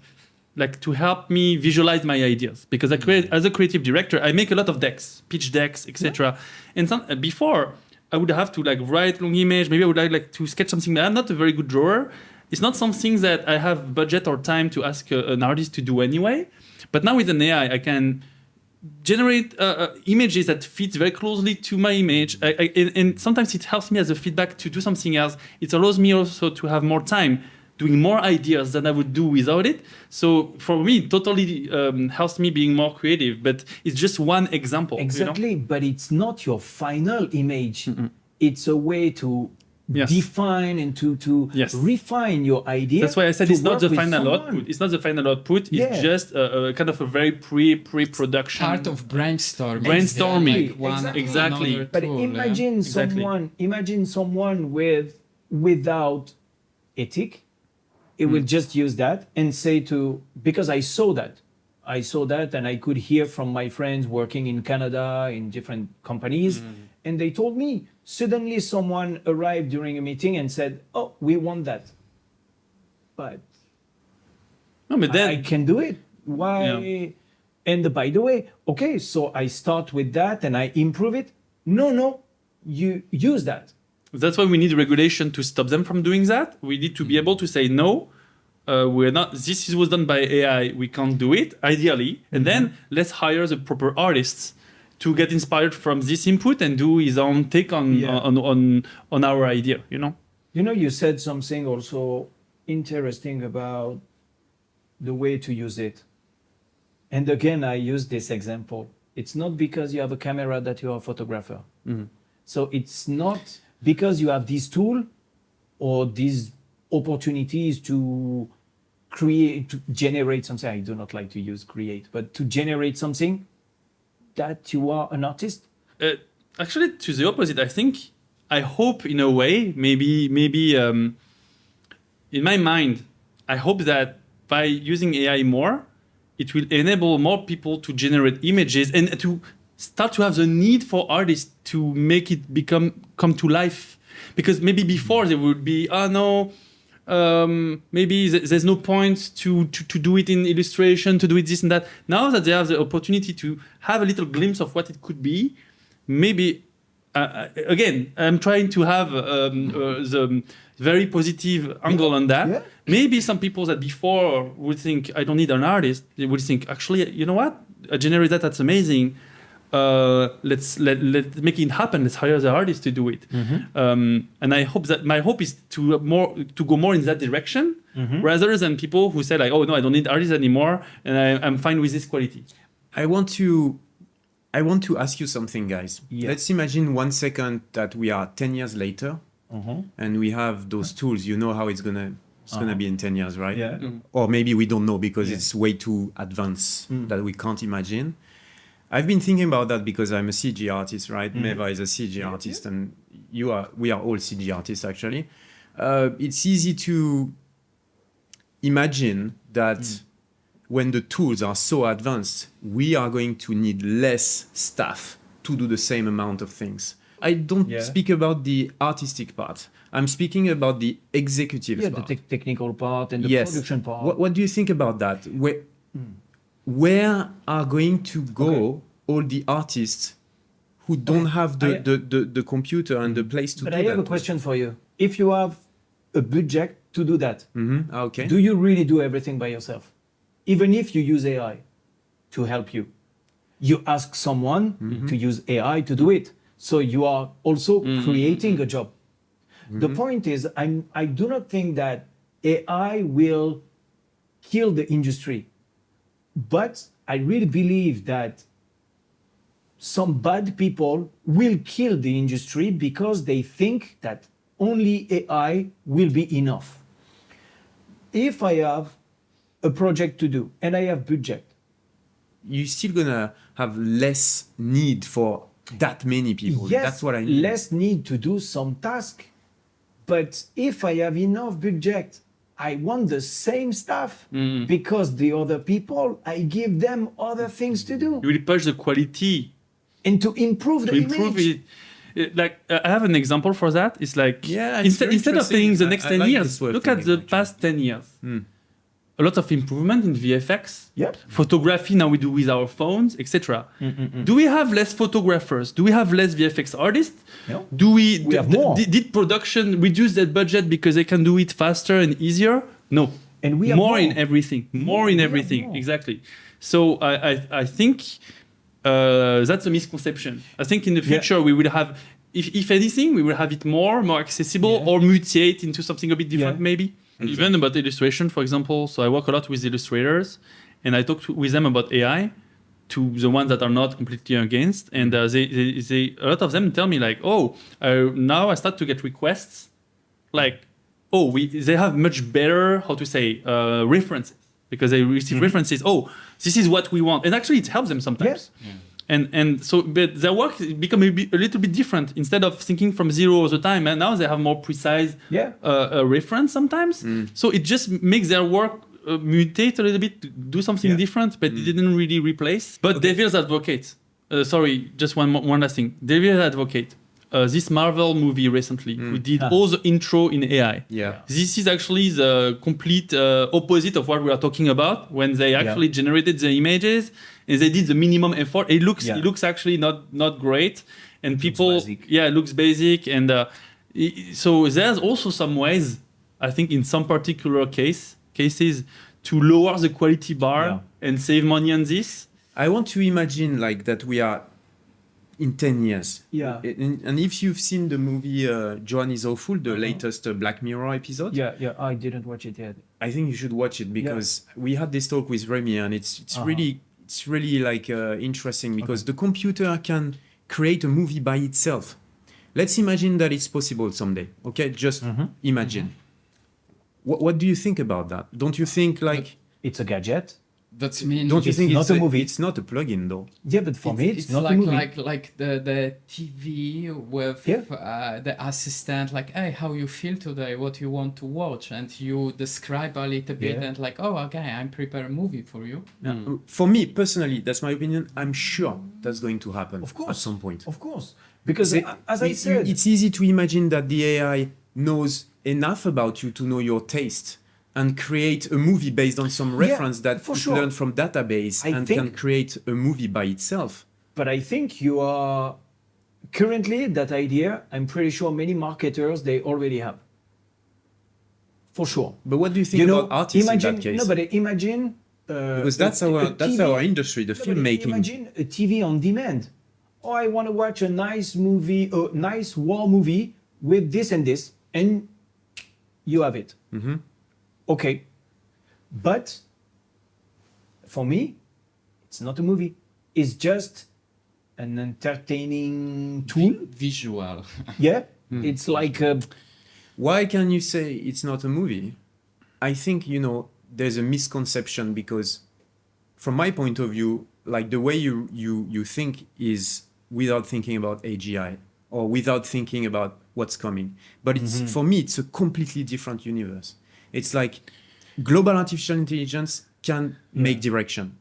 like to help me visualize my ideas. Because I create as a creative director, I make a lot of decks, pitch decks, etc. And before I would have to like write long image. Maybe I would like to sketch something. I'm not a very good drawer. It's not something that I have budget or time to ask an artist to do anyway. But now with an AI, I can generate images that fit very closely to my image. And sometimes it helps me as a feedback to do something else. It allows me also to have more time doing more ideas than I would do without it. So for me, it totally helps me being more creative. But it's just one example. Exactly, but it's not your final image. It's a way to Yes. define and to Yes. refine your idea. That's why I said to it's not work the with final someone. output. It's not the final output. It's Yeah. just a kind of a very pre-production. Part of brainstorming. Brainstorming. Like one, Exactly. another But tool, imagine someone without ethic. It will just use that and say because I saw that and I could hear from my friends working in Canada in different companies, and they told me suddenly someone arrived during a meeting and said, "Oh, we want that," but No, but then I can do it. Why? Yeah. And by the way, okay, so I start with that and I improve it. No, you use that. that's why we need regulation to stop them from doing that. We need to be able to say no. We're not. This was done by AI. We can't do it. Ideally, and then let's hire the proper artists to get inspired from this input and do his own take on Yeah. on our idea. You know. You said something also interesting about the way to use it. And again, I use this example. It's not because you have a camera that you are a photographer. So it's not because you have this tool or these opportunities to create, to generate something. I do not like to use create, but to generate something that you are an artist. Actually, to the opposite, I hope in a way, maybe in my mind, I hope that by using AI more, it will enable more people to generate images and to start to have the need for artists to make it come to life. Because maybe before there would be, maybe there's no point to do it in illustration, to do it this and that. Now that they have the opportunity to have a little glimpse of what it could be, maybe again, I'm trying to have the very positive angle on that. Yeah. Maybe some people that before would think I don't need an artist, they would think actually, you know what, a generate that's amazing. Let's make it happen. Let's hire the artist to do it. And I hope that my hope is to go more in that direction, rather than people who say like, oh no, I don't need artists anymore, and I'm fine with this quality. I want to ask you something, guys. Yeah. Let's imagine 1 second that we are 10 years later, and we have those tools. You know how it's gonna be in 10 years, right? Yeah. Or maybe we don't know because it's way too advanced that we can't imagine. I've been thinking about that because I'm a CG artist, right? Meva is a CG artist, and we are all CG artists actually. It's easy to imagine that when the tools are so advanced, we are going to need less staff to do the same amount of things. I don't speak about the artistic part. I'm speaking about the executive part. The technical part and the production part. What do you think about that? Where are going to go all the artists who don't have the computer and the place to do that? But I have a question for you. If you have a budget to do that, Okay. do you really do everything by yourself? Even if you use AI to help you, you ask someone to use AI to do it. So you are also creating a job. The point is, I do not think that AI will kill the industry, but I really believe that some bad people will kill the industry because they think that only AI will be enough. If I have a project to do and I have budget, You're still gonna have less need for that many people. yes, That's what I mean. less need to do some task. But if I have enough budget, I want the same stuff because the other people, I give them other things to do You will push the quality and to improve the to improve image. it. Like I have an example for that. It's like Yeah, it's very instead of interesting. saying the next I 10 like years, this way of look at thinking, the actually. past 10 years. A lot of improvement in VFX. Yep. Photography now we do with our phones, etc. Do we have less photographers? Do we have less VFX artists? No. Do we have more. Did production reduce that budget because they can do it faster and easier? No. And we have more more. in everything. More in we have everything. more. Exactly. So I think that's a misconception. I think in the future we will have, if anything, we will have it more accessible or mutate into something a bit different, maybe. Even about illustration, for example. So I work a lot with illustrators, and I talk with them about AI, to the ones that are not completely against, and they a lot of them tell me like, oh, now I start to get requests, like, oh, they have much better, how to say, references, because they receive references. Oh, this is what we want, and actually it helps them sometimes. Yes. And so, but their work become a little bit different. Instead of thinking from zero all the time, and now they have more precise reference sometimes. So it just makes their work mutate a little bit, to do something different, but it didn't really replace. But Devil's Advocate, sorry, just one last thing. Devil's Advocate, this Marvel movie recently, we did all the intro in AI. Yeah. This is actually the complete opposite of what we are talking about, when they actually generated the images and they did the minimum effort. It looks actually not great, and people it looks basic, and so there's also some ways, I think, in some particular cases to lower the quality bar and save money on this. I want to imagine like that we are in 10 years. Yeah. And if you've seen the movie Joan is Awful, the latest Black Mirror episode, I didn't watch it yet. I think you should watch it because we had this talk with Rémy, and it's really like interesting because the computer can create a movie by itself. Let's imagine that it's possible someday. Okay, just imagine. What do you think about that? Don't you think like It's a gadget. That's mean. don't you It's think not it's a movie. It's not a plugin though. Yeah, but for me, it's not like a movie. like the TV with the assistant, like, hey, how you feel today, what you want to watch, and you describe a little bit, and like, oh, okay, I'm prepare a movie for you. For me personally, that's my opinion. I'm sure that's going to happen at some point. Of course. Because as I said, it's easy to imagine that the AI knows enough about you to know your taste and create a movie based on some reference that it learned from database and can create a movie by itself. But I think you are currently, that idea, I'm pretty sure many marketers, they already have. For sure. But what do you think about artists in that case? No, but imagine... because that's our industry, the filmmaking. Imagine a TV on demand. Oh, I want to watch a nice movie, a nice war movie with this and this, and you have it. Mm-hmm. Okay. But for me, it's not a movie. It's just an entertaining tool. Visual. Yeah. It's like... Why can you say it's not a movie? I think, there's a misconception because from my point of view, like the way you think is without thinking about AGI or without thinking about what's coming. But it's for me, it's a completely different universe. It's like global artificial intelligence can make direction.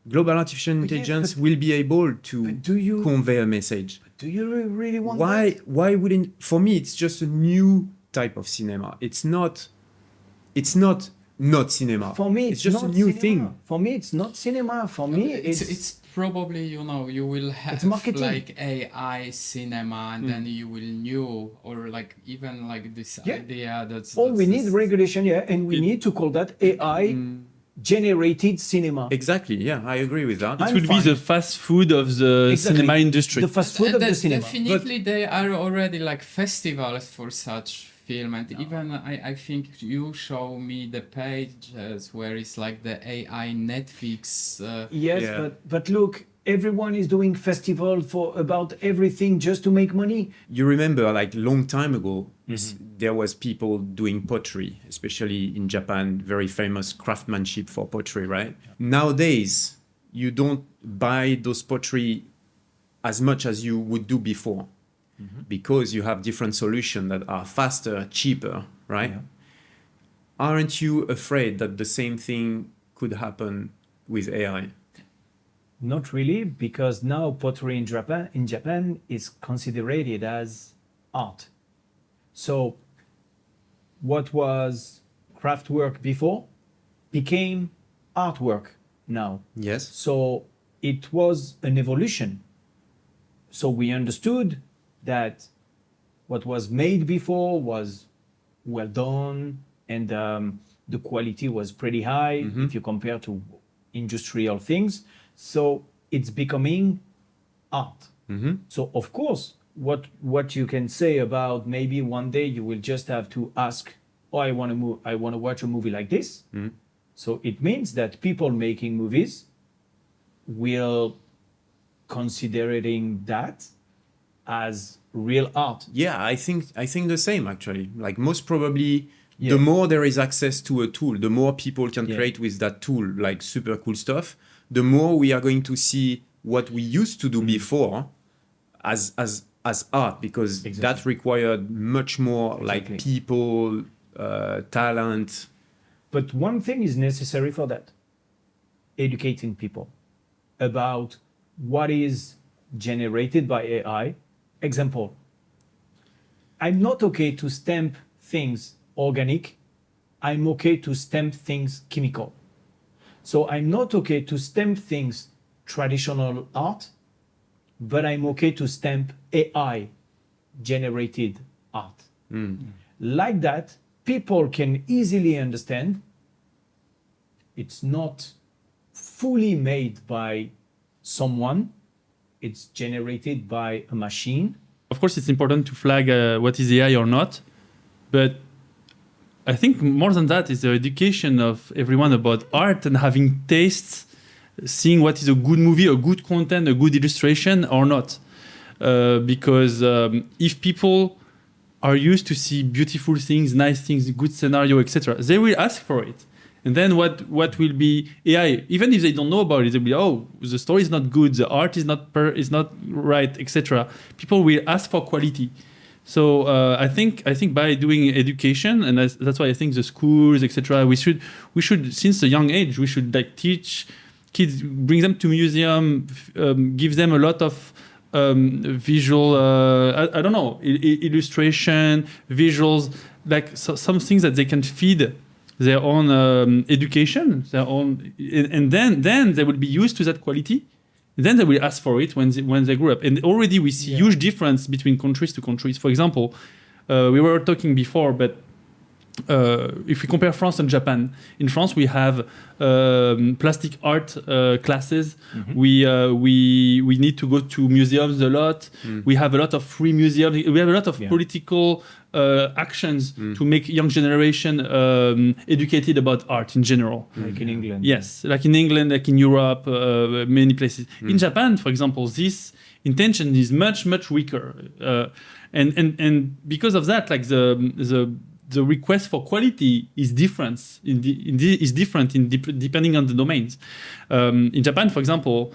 Global artificial intelligence will be able to convey a message. Do you really want Why? that? Why wouldn't? For me, it's just a new type of cinema. It's not cinema. For me, it's just a new thing. For me, it's not cinema. For me, it's probably, you will have marketing. like AI cinema, and then you will know, or like even like this idea that's... we need regulation, and we need to call that AI generated cinema. Exactly. Yeah, I agree with that. It will be the fast food of the cinema industry. The fast food of the cinema. Definitely, there are already like festivals for such film, and even I think you show me the pages where it's like the AI Netflix. But look, everyone is doing festival for about everything just to make money. You remember, like long time ago, there was people doing pottery, especially in Japan, very famous craftsmanship for pottery, right? Yeah. Nowadays, you don't buy those pottery as much as you would do before. Because you have different solutions that are faster, cheaper, right? Yeah. Aren't you afraid that the same thing could happen with AI? Not really, because now pottery in Japan is considered as art. So what was craft work before became artwork now. Yes. So it was an evolution. So we understood that what was made before was well done, and the quality was pretty high if you compare to industrial things. So it's becoming art. So of course, what you can say about maybe one day you will just have to ask, I want to watch a movie like this. So it means that people making movies will considering that as real art. Yeah, I think the same actually. Like most probably, the more there is access to a tool, the more people can create with that tool, like super cool stuff, the more we are going to see what we used to do before as art, because that required much more like people, talent. But one thing is necessary for that: educating people about what is generated by AI. Example, I'm not okay to stamp things organic. I'm okay to stamp things chemical. So I'm not okay to stamp things traditional art, but I'm okay to stamp AI generated art. Like that, people can easily understand it's not fully made by someone. It's generated by a machine. Of course, it's important to flag what is AI or not, but I think more than that is the education of everyone about art and having tastes, seeing what is a good movie, a good content, a good illustration or not. Because if people are used to see beautiful things, nice things, good scenario, etc., they will ask for it. And then what will be AI? Even if they don't know about it, they'll be, the story is not good, the art is not right, etc. People will ask for quality. So I think by doing education, and that's why I think the schools, etc., we should since a young age we should like teach kids, bring them to museum, give them a lot of visual, I don't know, illustration, visuals, like some things that they can feed their own education, their own, and then they will be used to that quality. then they will ask for it when they grow up. And already we see huge difference between countries to countries. For example, we were talking before, but if we compare France and Japan, in France we have plastic art classes. We need to go to museums a lot. We have a lot of free museums. We have a lot of political actions to make young generation educated about art in general. Like in England. Yes, like in England, like in Europe, many places. In Japan, for example, this intention is much weaker, and because of that, like the request for quality is different depending on the domains. In Japan, for example,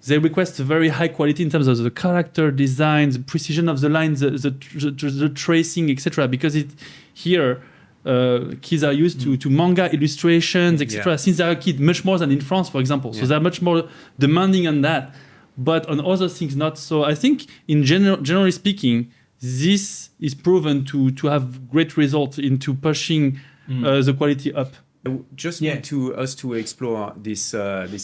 they request very high quality in terms of the character design, the precision of the lines, the tracing, etc. Because here kids are used to manga illustrations, etc. Since they are a kid, much more than in France, for example. So they're much more demanding on that. But on other things, not so. I think, in generally speaking, this is proven to have great results into pushing the quality up. I just want us to explore this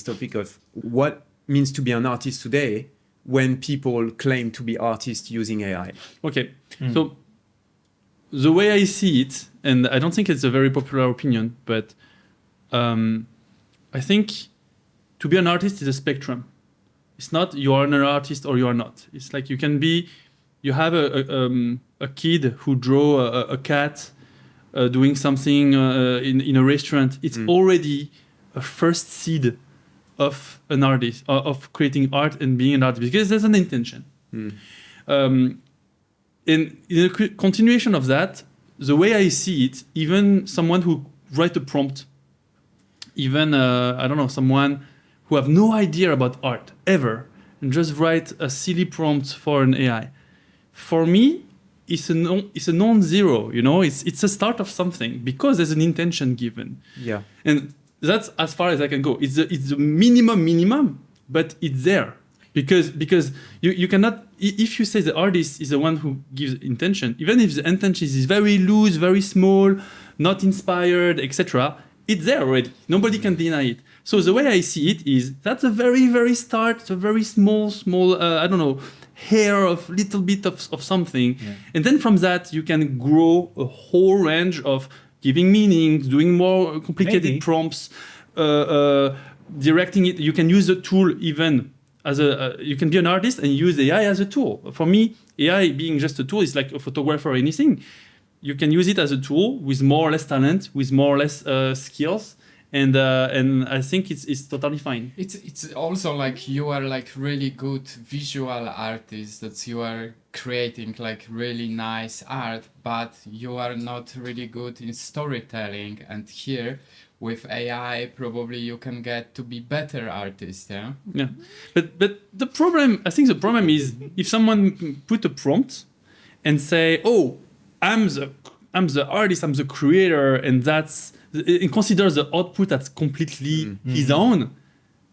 topic of what means to be an artist today when people claim to be artists using AI. Okay, so the way I see it, and I don't think it's a very popular opinion, but I think to be an artist is a spectrum. It's not you are an artist or you are not. It's like you have a kid who draw a cat doing something in a restaurant. It's already a first seed of an artist, of creating art and being an artist, because there's an intention. In a continuation of that, the way I see it, even someone who write a prompt, even I don't know, someone who have no idea about art ever, and just write a silly prompt for an AI, for me, it's a non-zero. You know, it's a start of something because there's an intention given. Yeah, and that's as far as I can go. It's the minimum, but it's there because you cannot. If you say the artist is the one who gives intention, even if the intention is very loose, very small, not inspired, etc., it's there already. Nobody can deny it. So the way I see it is that's a very start, a very small, I don't know, hair of little bit of something. Yeah. And then from that, you can grow a whole range of giving meanings, doing more complicated prompts, directing it. You can use the tool even as you can be an artist and use AI as a tool. For me, AI being just a tool is like a photographer or anything. You can use it as a tool with more or less talent, with more or less skills. And I think it's totally fine. It's also like you are like really good visual artist, that you are creating like really nice art, but you are not really good in storytelling. And here with AI, probably you can get to be better artist. Yeah. Yeah. But the problem is if someone put a prompt and say, "Oh, I'm the artist, I'm the creator," and it considers the output as completely his own.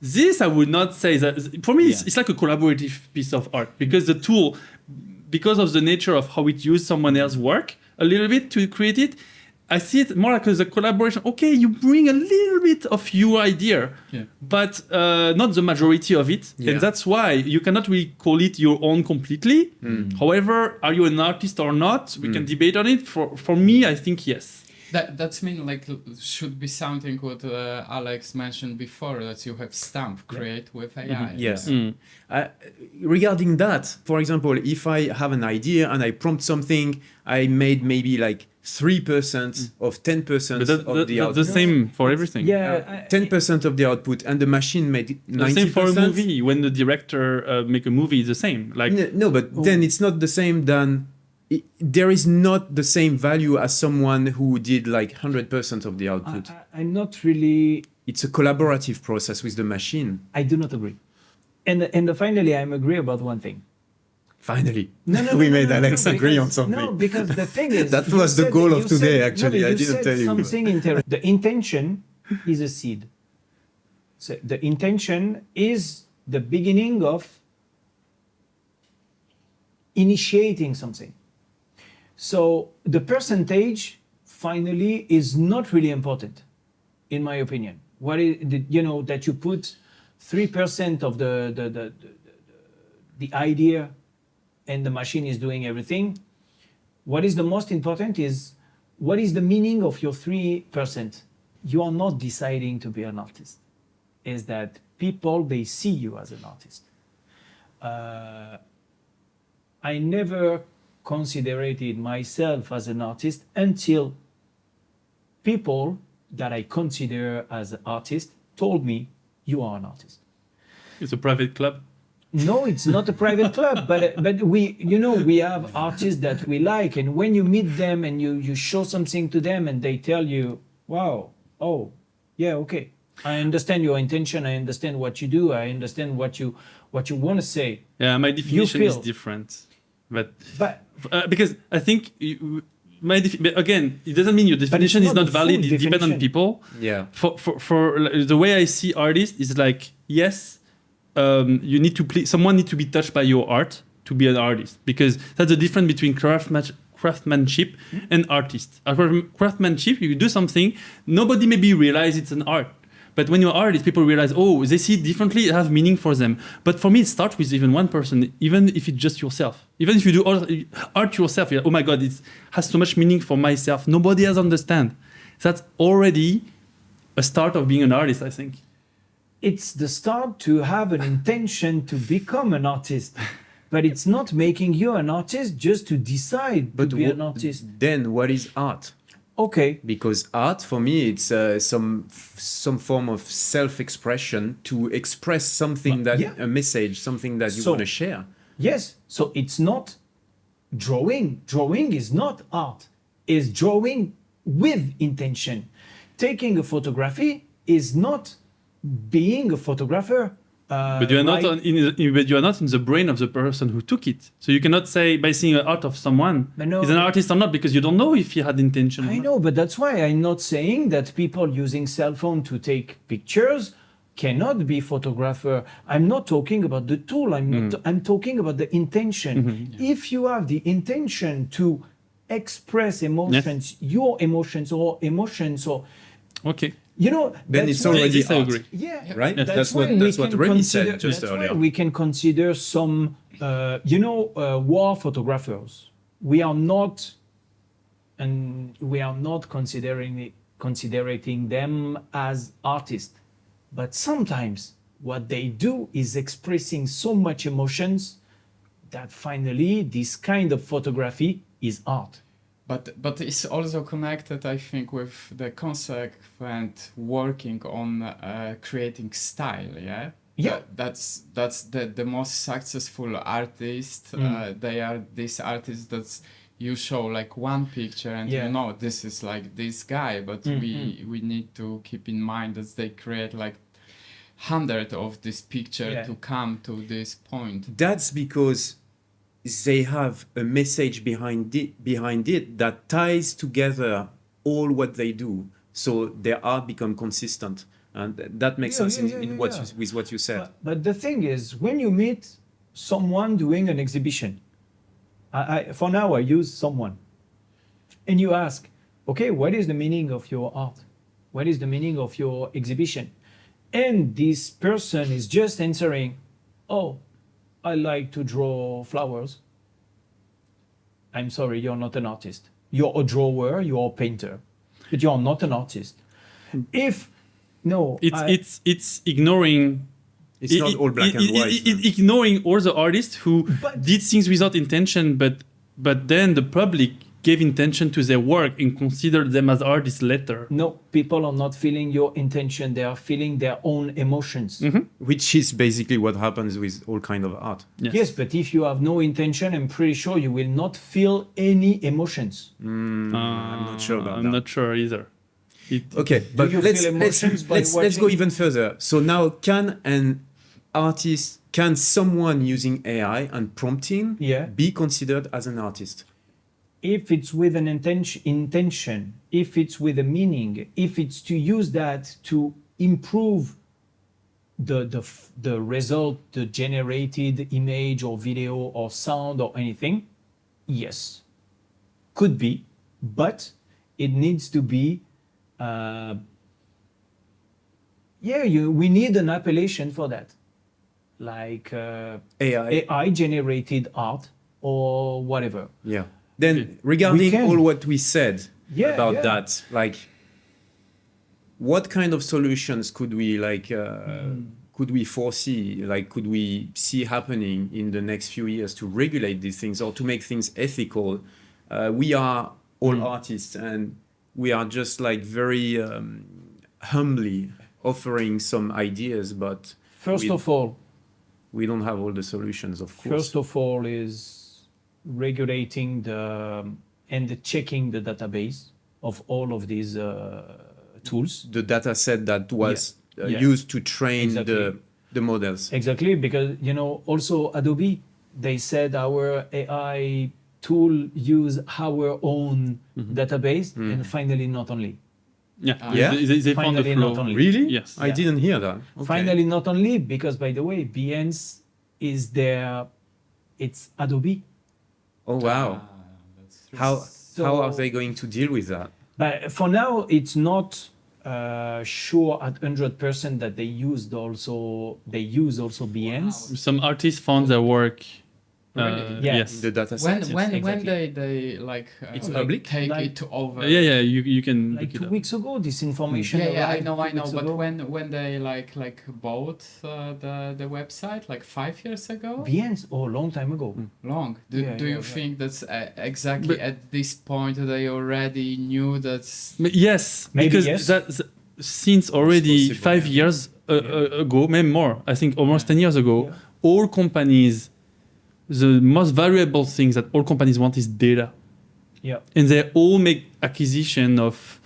This I would not say that. For me, it's like a collaborative piece of art, because the tool, because of the nature of how it used someone else's work a little bit to create it, I see it more like as a collaboration. Okay, you bring a little bit of your idea, but not the majority of it. Yeah. And that's why you cannot really call it your own completely. However, are you an artist or not? We can debate on it. For me, I think yes. That's mean like should be something what Alex mentioned before, that you have stamp create with AI. Yes. Regarding that, for example, if I have an idea and I prompt something, I made maybe like 3% of 10% of the output. The same for everything. 10% of the output, and the machine made 90%. The same for a movie. When the director make a movie, it's the same. Like then it's not the same than. There is not the same value as someone who did like 100% of the output. I'm not really. It's a collaborative process with the machine. I do not agree. And finally, I'm agree about one thing. Finally, we made Alex agree on something. No, because the thing is, that was the goal of today. Actually, I didn't tell you. Something interesting. The intention is a seed. So the intention is the beginning of initiating something. So the percentage finally is not really important, in my opinion. What is that you put 3% of the idea, and the machine is doing everything. What is the most important is, what is the meaning of your 3%? You are not deciding to be an artist. Is that people, they see you as an artist. I never considered myself as an artist until people that I consider as an artist told me, you are an artist. It's a private club. No, it's not a private club, but we, we have artists that we like, and when you meet them and you show something to them and they tell you, wow, oh, yeah, okay, I understand your intention, I understand what you do, I understand what you want to say. Yeah, my definition is different, but because I think but again, it doesn't mean your definition is not valid. It depends on people. Yeah. For the way I see artists is like, yes. You need to someone needs to be touched by your art to be an artist, because that's the difference between craftsmanship and artist. Craftsmanship, you do something, nobody maybe realize it's an art, but when you're an artist, people realize, oh, they see it differently, it has meaning for them. But for me, it starts with even one person, even if it's just yourself. Even if you do art yourself, you're like, oh my God, it has so much meaning for myself. Nobody else understands. That's already a start of being an artist, I think. It's the start to have an intention to become an artist, but it's not making you an artist just to decide to be an artist. Then what is art? Okay. Because art, for me, it's some form of self-expression to express something a message, something that you want to share. Yes. So it's not drawing. Drawing is not art. It's drawing with intention. Taking a photography is not being a photographer. But you are not in the brain of the person who took it. So you cannot say by seeing an art of someone he's an artist or not, because you don't know if he had intention. I know, but that's why I'm not saying that people using cell phone to take pictures cannot be photographer. I'm not talking about the tool. I'm talking about the intention. Mm-hmm. If you have the intention to express emotions, your emotions or emotions, or okay. Then it's already art. I agree. Yeah, right. Yes. That's what Rémy said just earlier. We can consider some, war photographers. We are not considering them as artists, but sometimes what they do is expressing so much emotions that finally this kind of photography is art. But it's also connected, I think, with the consequent working on creating style. Yeah. Yeah. That's the most successful artists. They are these artists that you show like one picture and this is like this guy. But we need to keep in mind that they create like hundreds of this picture to come to this point. That's because they have a message behind it that ties together all what they do, so their art become consistent, and that makes sense with what you said. But the thing is, when you meet someone doing an exhibition, for now I use someone, and you ask, okay, what is the meaning of your art? What is the meaning of your exhibition? And this person is just answering, oh, I like to draw flowers. I'm sorry, you're not an artist. You're a drawer, you're a painter, but you're not an artist. It's ignoring. It's not all black and white. Ignoring all the artists who did things without intention, but then the public gave intention to their work and considered them as artists later. No, people are not feeling your intention. They are feeling their own emotions. Mm-hmm. Which is basically what happens with all kind of art. Yes, but if you have no intention, I'm pretty sure you will not feel any emotions. I'm not sure about that. I'm not sure either. Okay, but let's go even further. So now, can someone using AI and prompting be considered as an artist? If it's with an intention, if it's with a meaning, if it's to use that to improve the result, the generated image or video or sound or anything, yes, could be, but it needs to be we need an appellation for that, like AI generated art or whatever. Yeah. Then regarding all what we said about that, like, what kind of solutions could we could we foresee? Like, could we see happening in the next few years to regulate these things or to make things ethical? We are all artists, and we are just like very humbly offering some ideas, but First of all, we don't have all the solutions, of course. First of all is regulating and checking the database of all of these tools. The data set that was used to train the models. Exactly, because also Adobe, they said our AI tool use our own database, and finally not only. They found the Finally, flow. not only. Really? Yes. I didn't hear that. Okay. Finally not only, because by the way, Behance is it's Adobe. Oh wow! That's true. How are they going to deal with that? But for now, it's not sure at 100% that they use also Behance. Some artists found their work. Really? Yes. The data set. When Exactly. they like It's like public? take Like- it over. Yeah. You can Like look it 2 up. weeks ago, this information. I arrived know, 2 weeks but ago. when they like bought the website like 5 years ago, Behance, long time ago. long. Do Yeah, you think that's exactly But- at this point they already knew that's Yes, Maybe because yes. since already possible, 5 years ago, maybe more, I think almost 10 years ago, all companies, the most valuable things that all companies want is data. Yeah. And they all make acquisition of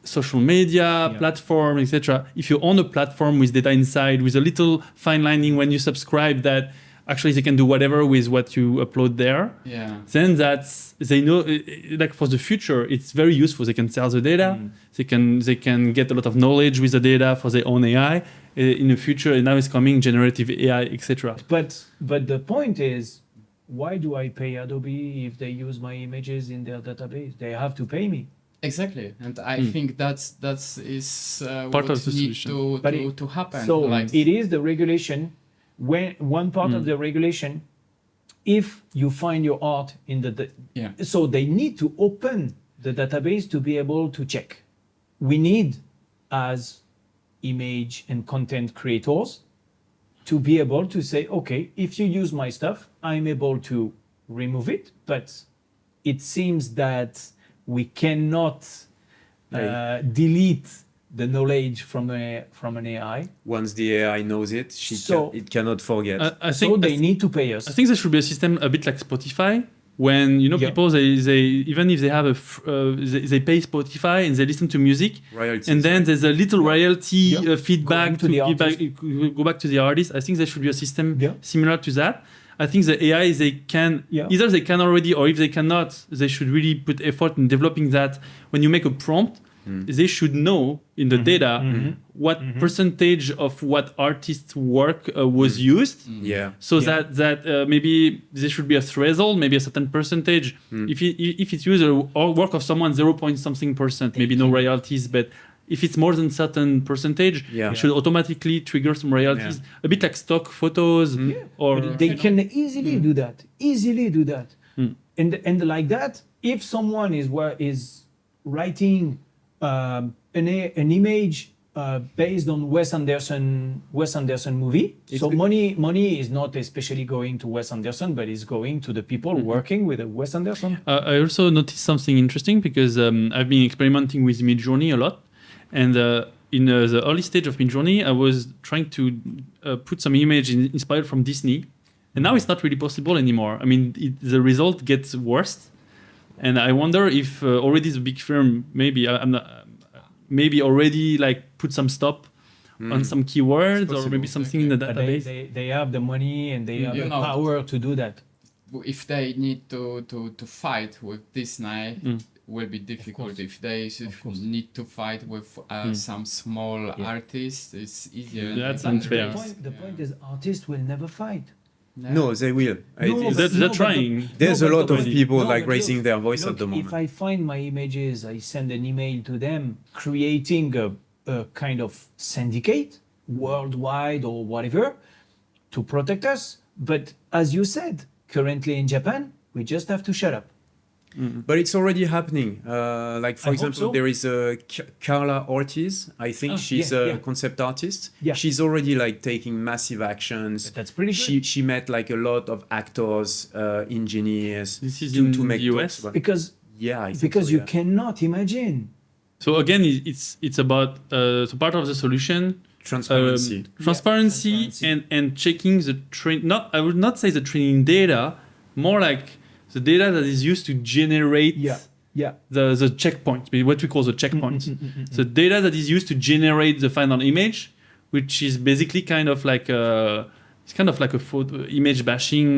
social media, platform, etc. If you own a platform with data inside, with a little fine lining when you subscribe that actually they can do whatever with what you upload there, then they know, like for the future, it's very useful. They can sell the data, they can get a lot of knowledge with the data for their own AI. In the future, and now it's coming generative AI, etc. But the point is, why do I pay Adobe if they use my images in their database? They have to pay me. exactly, and I think that is Part what of the need solution. to happen. So like, it is the regulation. When one part of the regulation, if you find your art in so they need to open the database to be able to check. We need, as image and content creators, to be able to say, okay, if you use my stuff, I'm able to remove it. But it seems that we cannot delete the knowledge from an AI. Once the AI knows it, it cannot forget. I So think they need to pay us. I think there should be a system a bit like Spotify, when people they even if they have they pay Spotify and they listen to music, Royalties, and then there's a little royalty feedback Going to the go back to the artist. I think there should be a system Yeah. similar to that. I think the AI they can either they can already, or if they cannot, they should really put effort in developing that. When you make a prompt, they should know in the data what percentage of what artist's work was used. So that maybe there should be a threshold, maybe a certain percentage. If it's used or work of someone 0 point something %, maybe no royalties, but if it's more than certain percentage, it should automatically trigger some royalties. A bit like stock photos, or They can easily do that. And like that, if someone is writing an image based on Wes Anderson movie, so money is not especially going to Wes Anderson, but is going to the people working with Wes Anderson. I also noticed something interesting because I've been experimenting with Midjourney a lot, and in the early stage of Midjourney, I was trying to put some image inspired from Disney, and now it's not really possible anymore. I mean, the result gets worse, and I wonder if already the big firm maybe already like put some stop on some keywords or maybe something in the database. They have the money and they have the power to do that. If they need to fight with Disney, will be difficult. If they need to fight with some small artists, it's easier. That's unfair. The point is, artists will never fight. No, they will. They're trying. There's a lot of people No, but raising their voice look, at the moment. If I find my images, I send an email to them creating a a kind of syndicate worldwide or whatever to protect us. But as you said, currently in Japan, we just have to shut up. But it's already happening. Like, for I hope example, so. there is a Carla Ortiz. I think she's yeah, a yeah. concept artist. Yeah. She's already like taking massive actions. That's pretty good. She met like a lot of actors, engineers. This is in the US? talks about- Because Yeah, I think because so, you yeah. cannot imagine. So again, it's about so part of the solution. Transparency. Transparency transparency. and checking the train. Not I would not say the training data, more like the data that is used to generate Yeah. the checkpoint, what we call the checkpoint. The data that is used to generate the final image, which is basically kind of like a photo image bashing,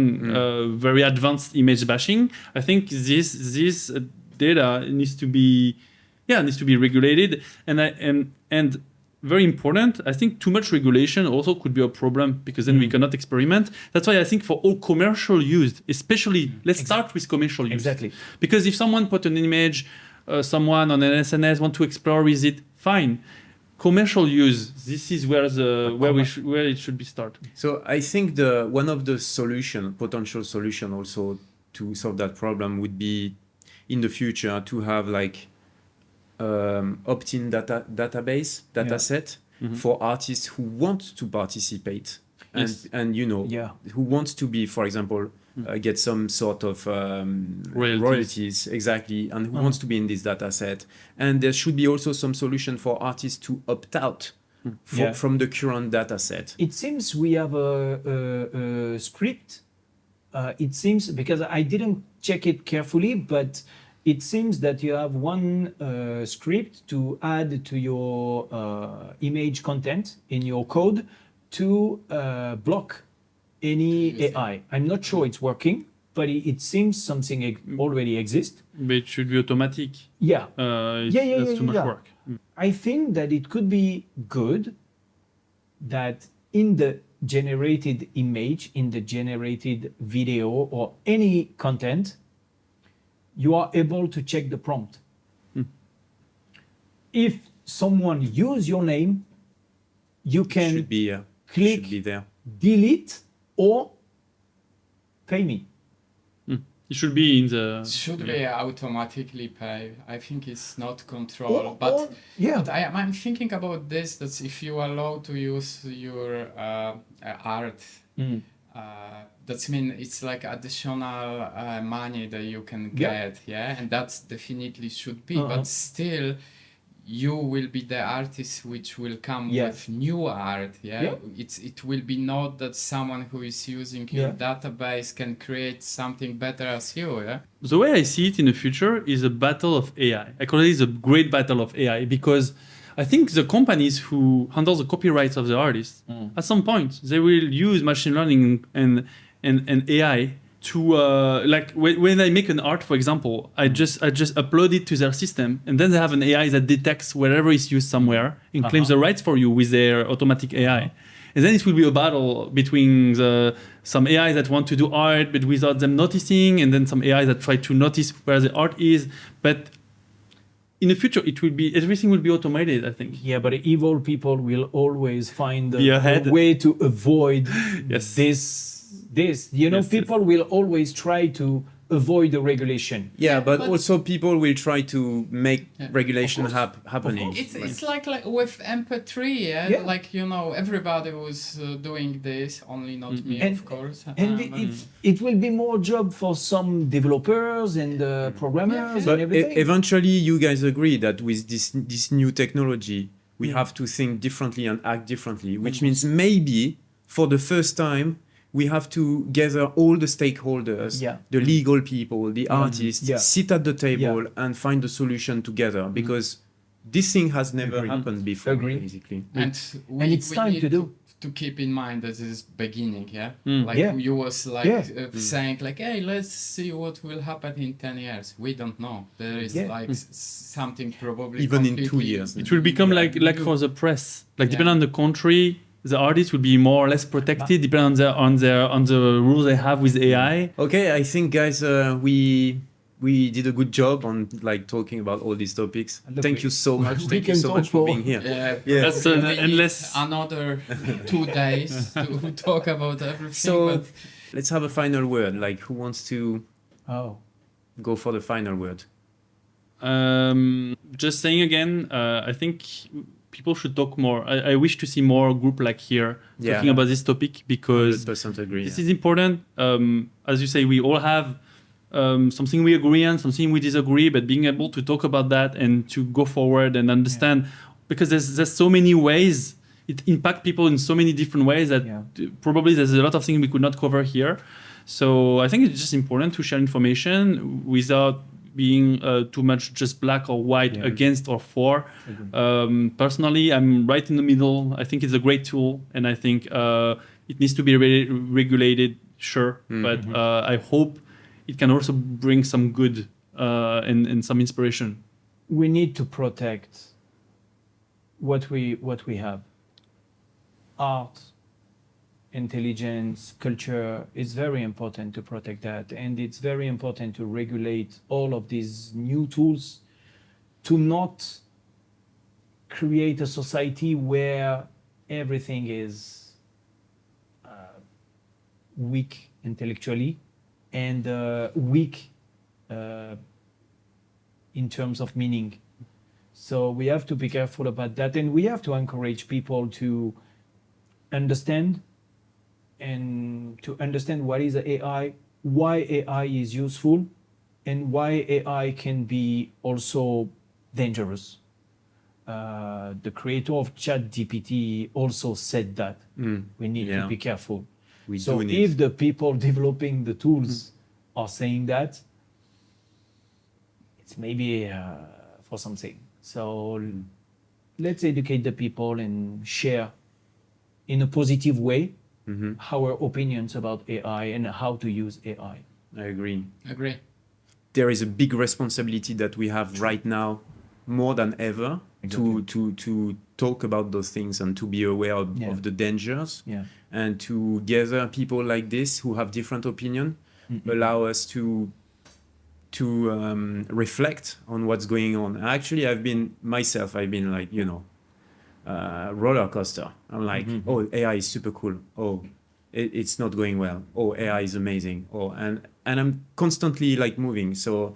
very advanced image bashing. I think this data needs to be regulated, and very important. I think too much regulation also could be a problem because then we cannot experiment. That's why I think for all commercial use, especially, let's start with commercial use. Exactly. Because if someone put an image, someone on an SNS want to explore with it, fine. Commercial use, this is where it should be started. So I think one of the potential solution also to solve that problem would be in the future to have like opt-in data set for artists who want to participate and who wants to be, for example, get some sort of royalties exactly, and who wants to be in this data set. And there should be also some solution for artists to opt out from the current data set. It seems we have a script. It seems, because I didn't check it carefully, but it seems that you have one script to add to your image content in your code to block any AI. I'm not sure it's working, but it seems something already exists. But it should be automatic. Yeah. That's too much work. I think that it could be good that in the generated image, in the generated video or any content, you are able to check the prompt. If someone use your name, you can Should be click should be there. delete or pay me. It should be in the. Should be automatically pay. I think it's not control, but I'm thinking about this. That if you allow to use your art, that's mean it's like additional money that you can get, and that's definitely should be. But still, you will be the artist which will come with new art. It will be not that someone who is using your database can create something better as you. The way I see it in the future is a battle of AI. I call it a great battle of AI because I think the companies who handle the copyrights of the artists, at some point, they will use machine learning and AI to like when I make an art, for example, I just upload it to their system, and then they have an AI that detects wherever it's used somewhere and claims the rights for you with their automatic AI. And then it will be a battle between some AI that want to do art but without them noticing, and then some AI that try to notice where the art is. But in the future, everything will be automated, I think. Yeah, but evil people will always find Be ahead. a way to avoid Yes. this. People will always try to avoid the regulation. Yeah, but also people will try to make regulation happening. It's like with MP3, like everybody was doing this, only not me, of course. And it will be more job for some developers and programmers But and everything. eventually, you guys agree that with this new technology, we have to think differently and act differently, which means maybe for the first time, we have to gather all the stakeholders, the legal people, the artists, sit at the table and find a solution together, because this thing has never happened before, basically. And it's time to do. To keep in mind that this is beginning, you was saying like, hey, let's see what will happen in 10 years. We don't know. There is something probably even in 2 years. It will become like for the press, depending on the country. The artists will be more or less protected depending on the rules they have with AI. Okay, I think, guys, we we did a good job on like talking about all these topics. And Thank you so much. we Thank you can so talk much for for- being here. Yeah, That's we an need endless- another 2 days to talk about everything. So but let's have a final word. Like, who wants to Oh, go for the final word? Just saying again, I think people should talk more. I wish to see more group like here Yeah. talking about this topic, because 100% agree. this is important. As you say, we all have something we agree on, something we disagree, but being able to talk about that and to go forward and understand, because there's so many ways it impacts people in so many different ways that probably there's a lot of things we could not cover here. So I think it's just important to share information without being too much just black or white, against or for. Personally, I'm right in the middle. I think it's a great tool, and I think it needs to be regulated, sure, but I hope it can also bring some good and some inspiration. we need to protect what we have. Art, intelligence, culture, it's very important to protect that, and it's very important to regulate all of these new tools to not create a society where everything is weak intellectually and weak in terms of meaning. So we have to be careful about that, and we have to encourage people to understand what is AI, why AI is useful, and why AI can be also dangerous. The creator of ChatGPT also said that we need to be careful. So if the people developing the tools are saying that, it's maybe for something. So let's educate the people and share in a positive way our opinions about AI and how to use AI. I agree. Agree. There is a big responsibility that we have right now, more than ever, to talk about those things and to be aware of the dangers, and to gather people like this who have different opinion, allow us to reflect on what's going on. Actually, I've been like, roller coaster. I'm like, oh, AI is super cool. Oh, it's not going well. Oh, AI is amazing. Oh, and I'm constantly like moving. So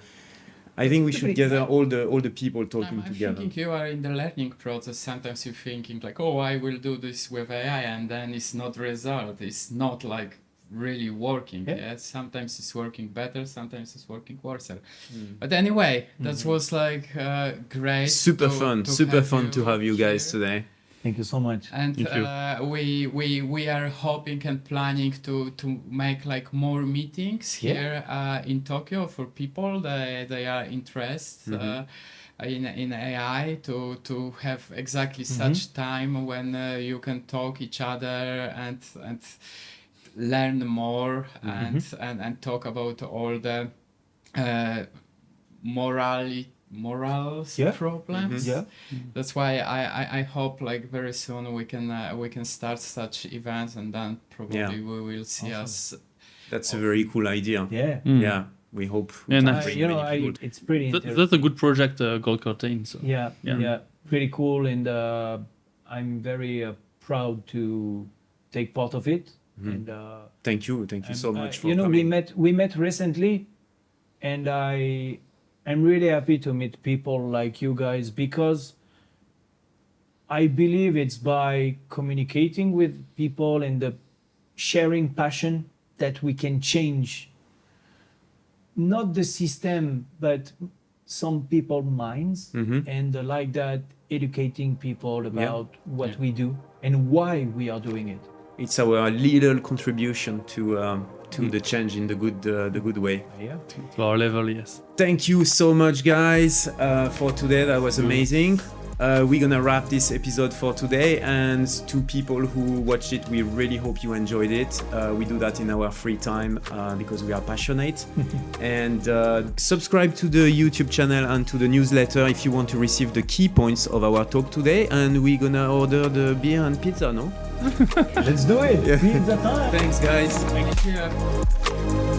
I think we should gather all the people talking together. I think you are in the learning process. Sometimes you're thinking like, oh, I will do this with AI, and then it's not result. It's not like really working. Yeah. Sometimes it's working better, sometimes it's working worse. But anyway, that was like great. Super fun to have you guys today. Thank you so much. And we are hoping and planning to make like more meetings here in Tokyo for people that they are interested in AI, to have exactly such time when you can talk each other and learn more and talk about all the morals problems. That's why I hope like very soon we can start such events, and then probably we will see us. That's a very cool idea. We hope. And it's pretty interesting. That's a good project, Goldcurtain. So pretty cool, and I'm very proud to take part of it. And thank you so much for coming. we met recently, and I'm really happy to meet people like you guys, because I believe it's by communicating with people and the sharing passion that we can change not the system but some people's minds, and like that, educating people about what we do and why we are doing it. It's our little contribution to the change in the good way. To our level, yes. Thank you so much, guys, for today. That was amazing. We're gonna wrap this episode for today, and to people who watched it, we really hope you enjoyed it. We do that in our free time because we are passionate. And subscribe to the YouTube channel and to the newsletter if you want to receive the key points of our talk today. And we're gonna order the beer and pizza, no? Let's do it. Pizza time. Thanks, guys. Thank you.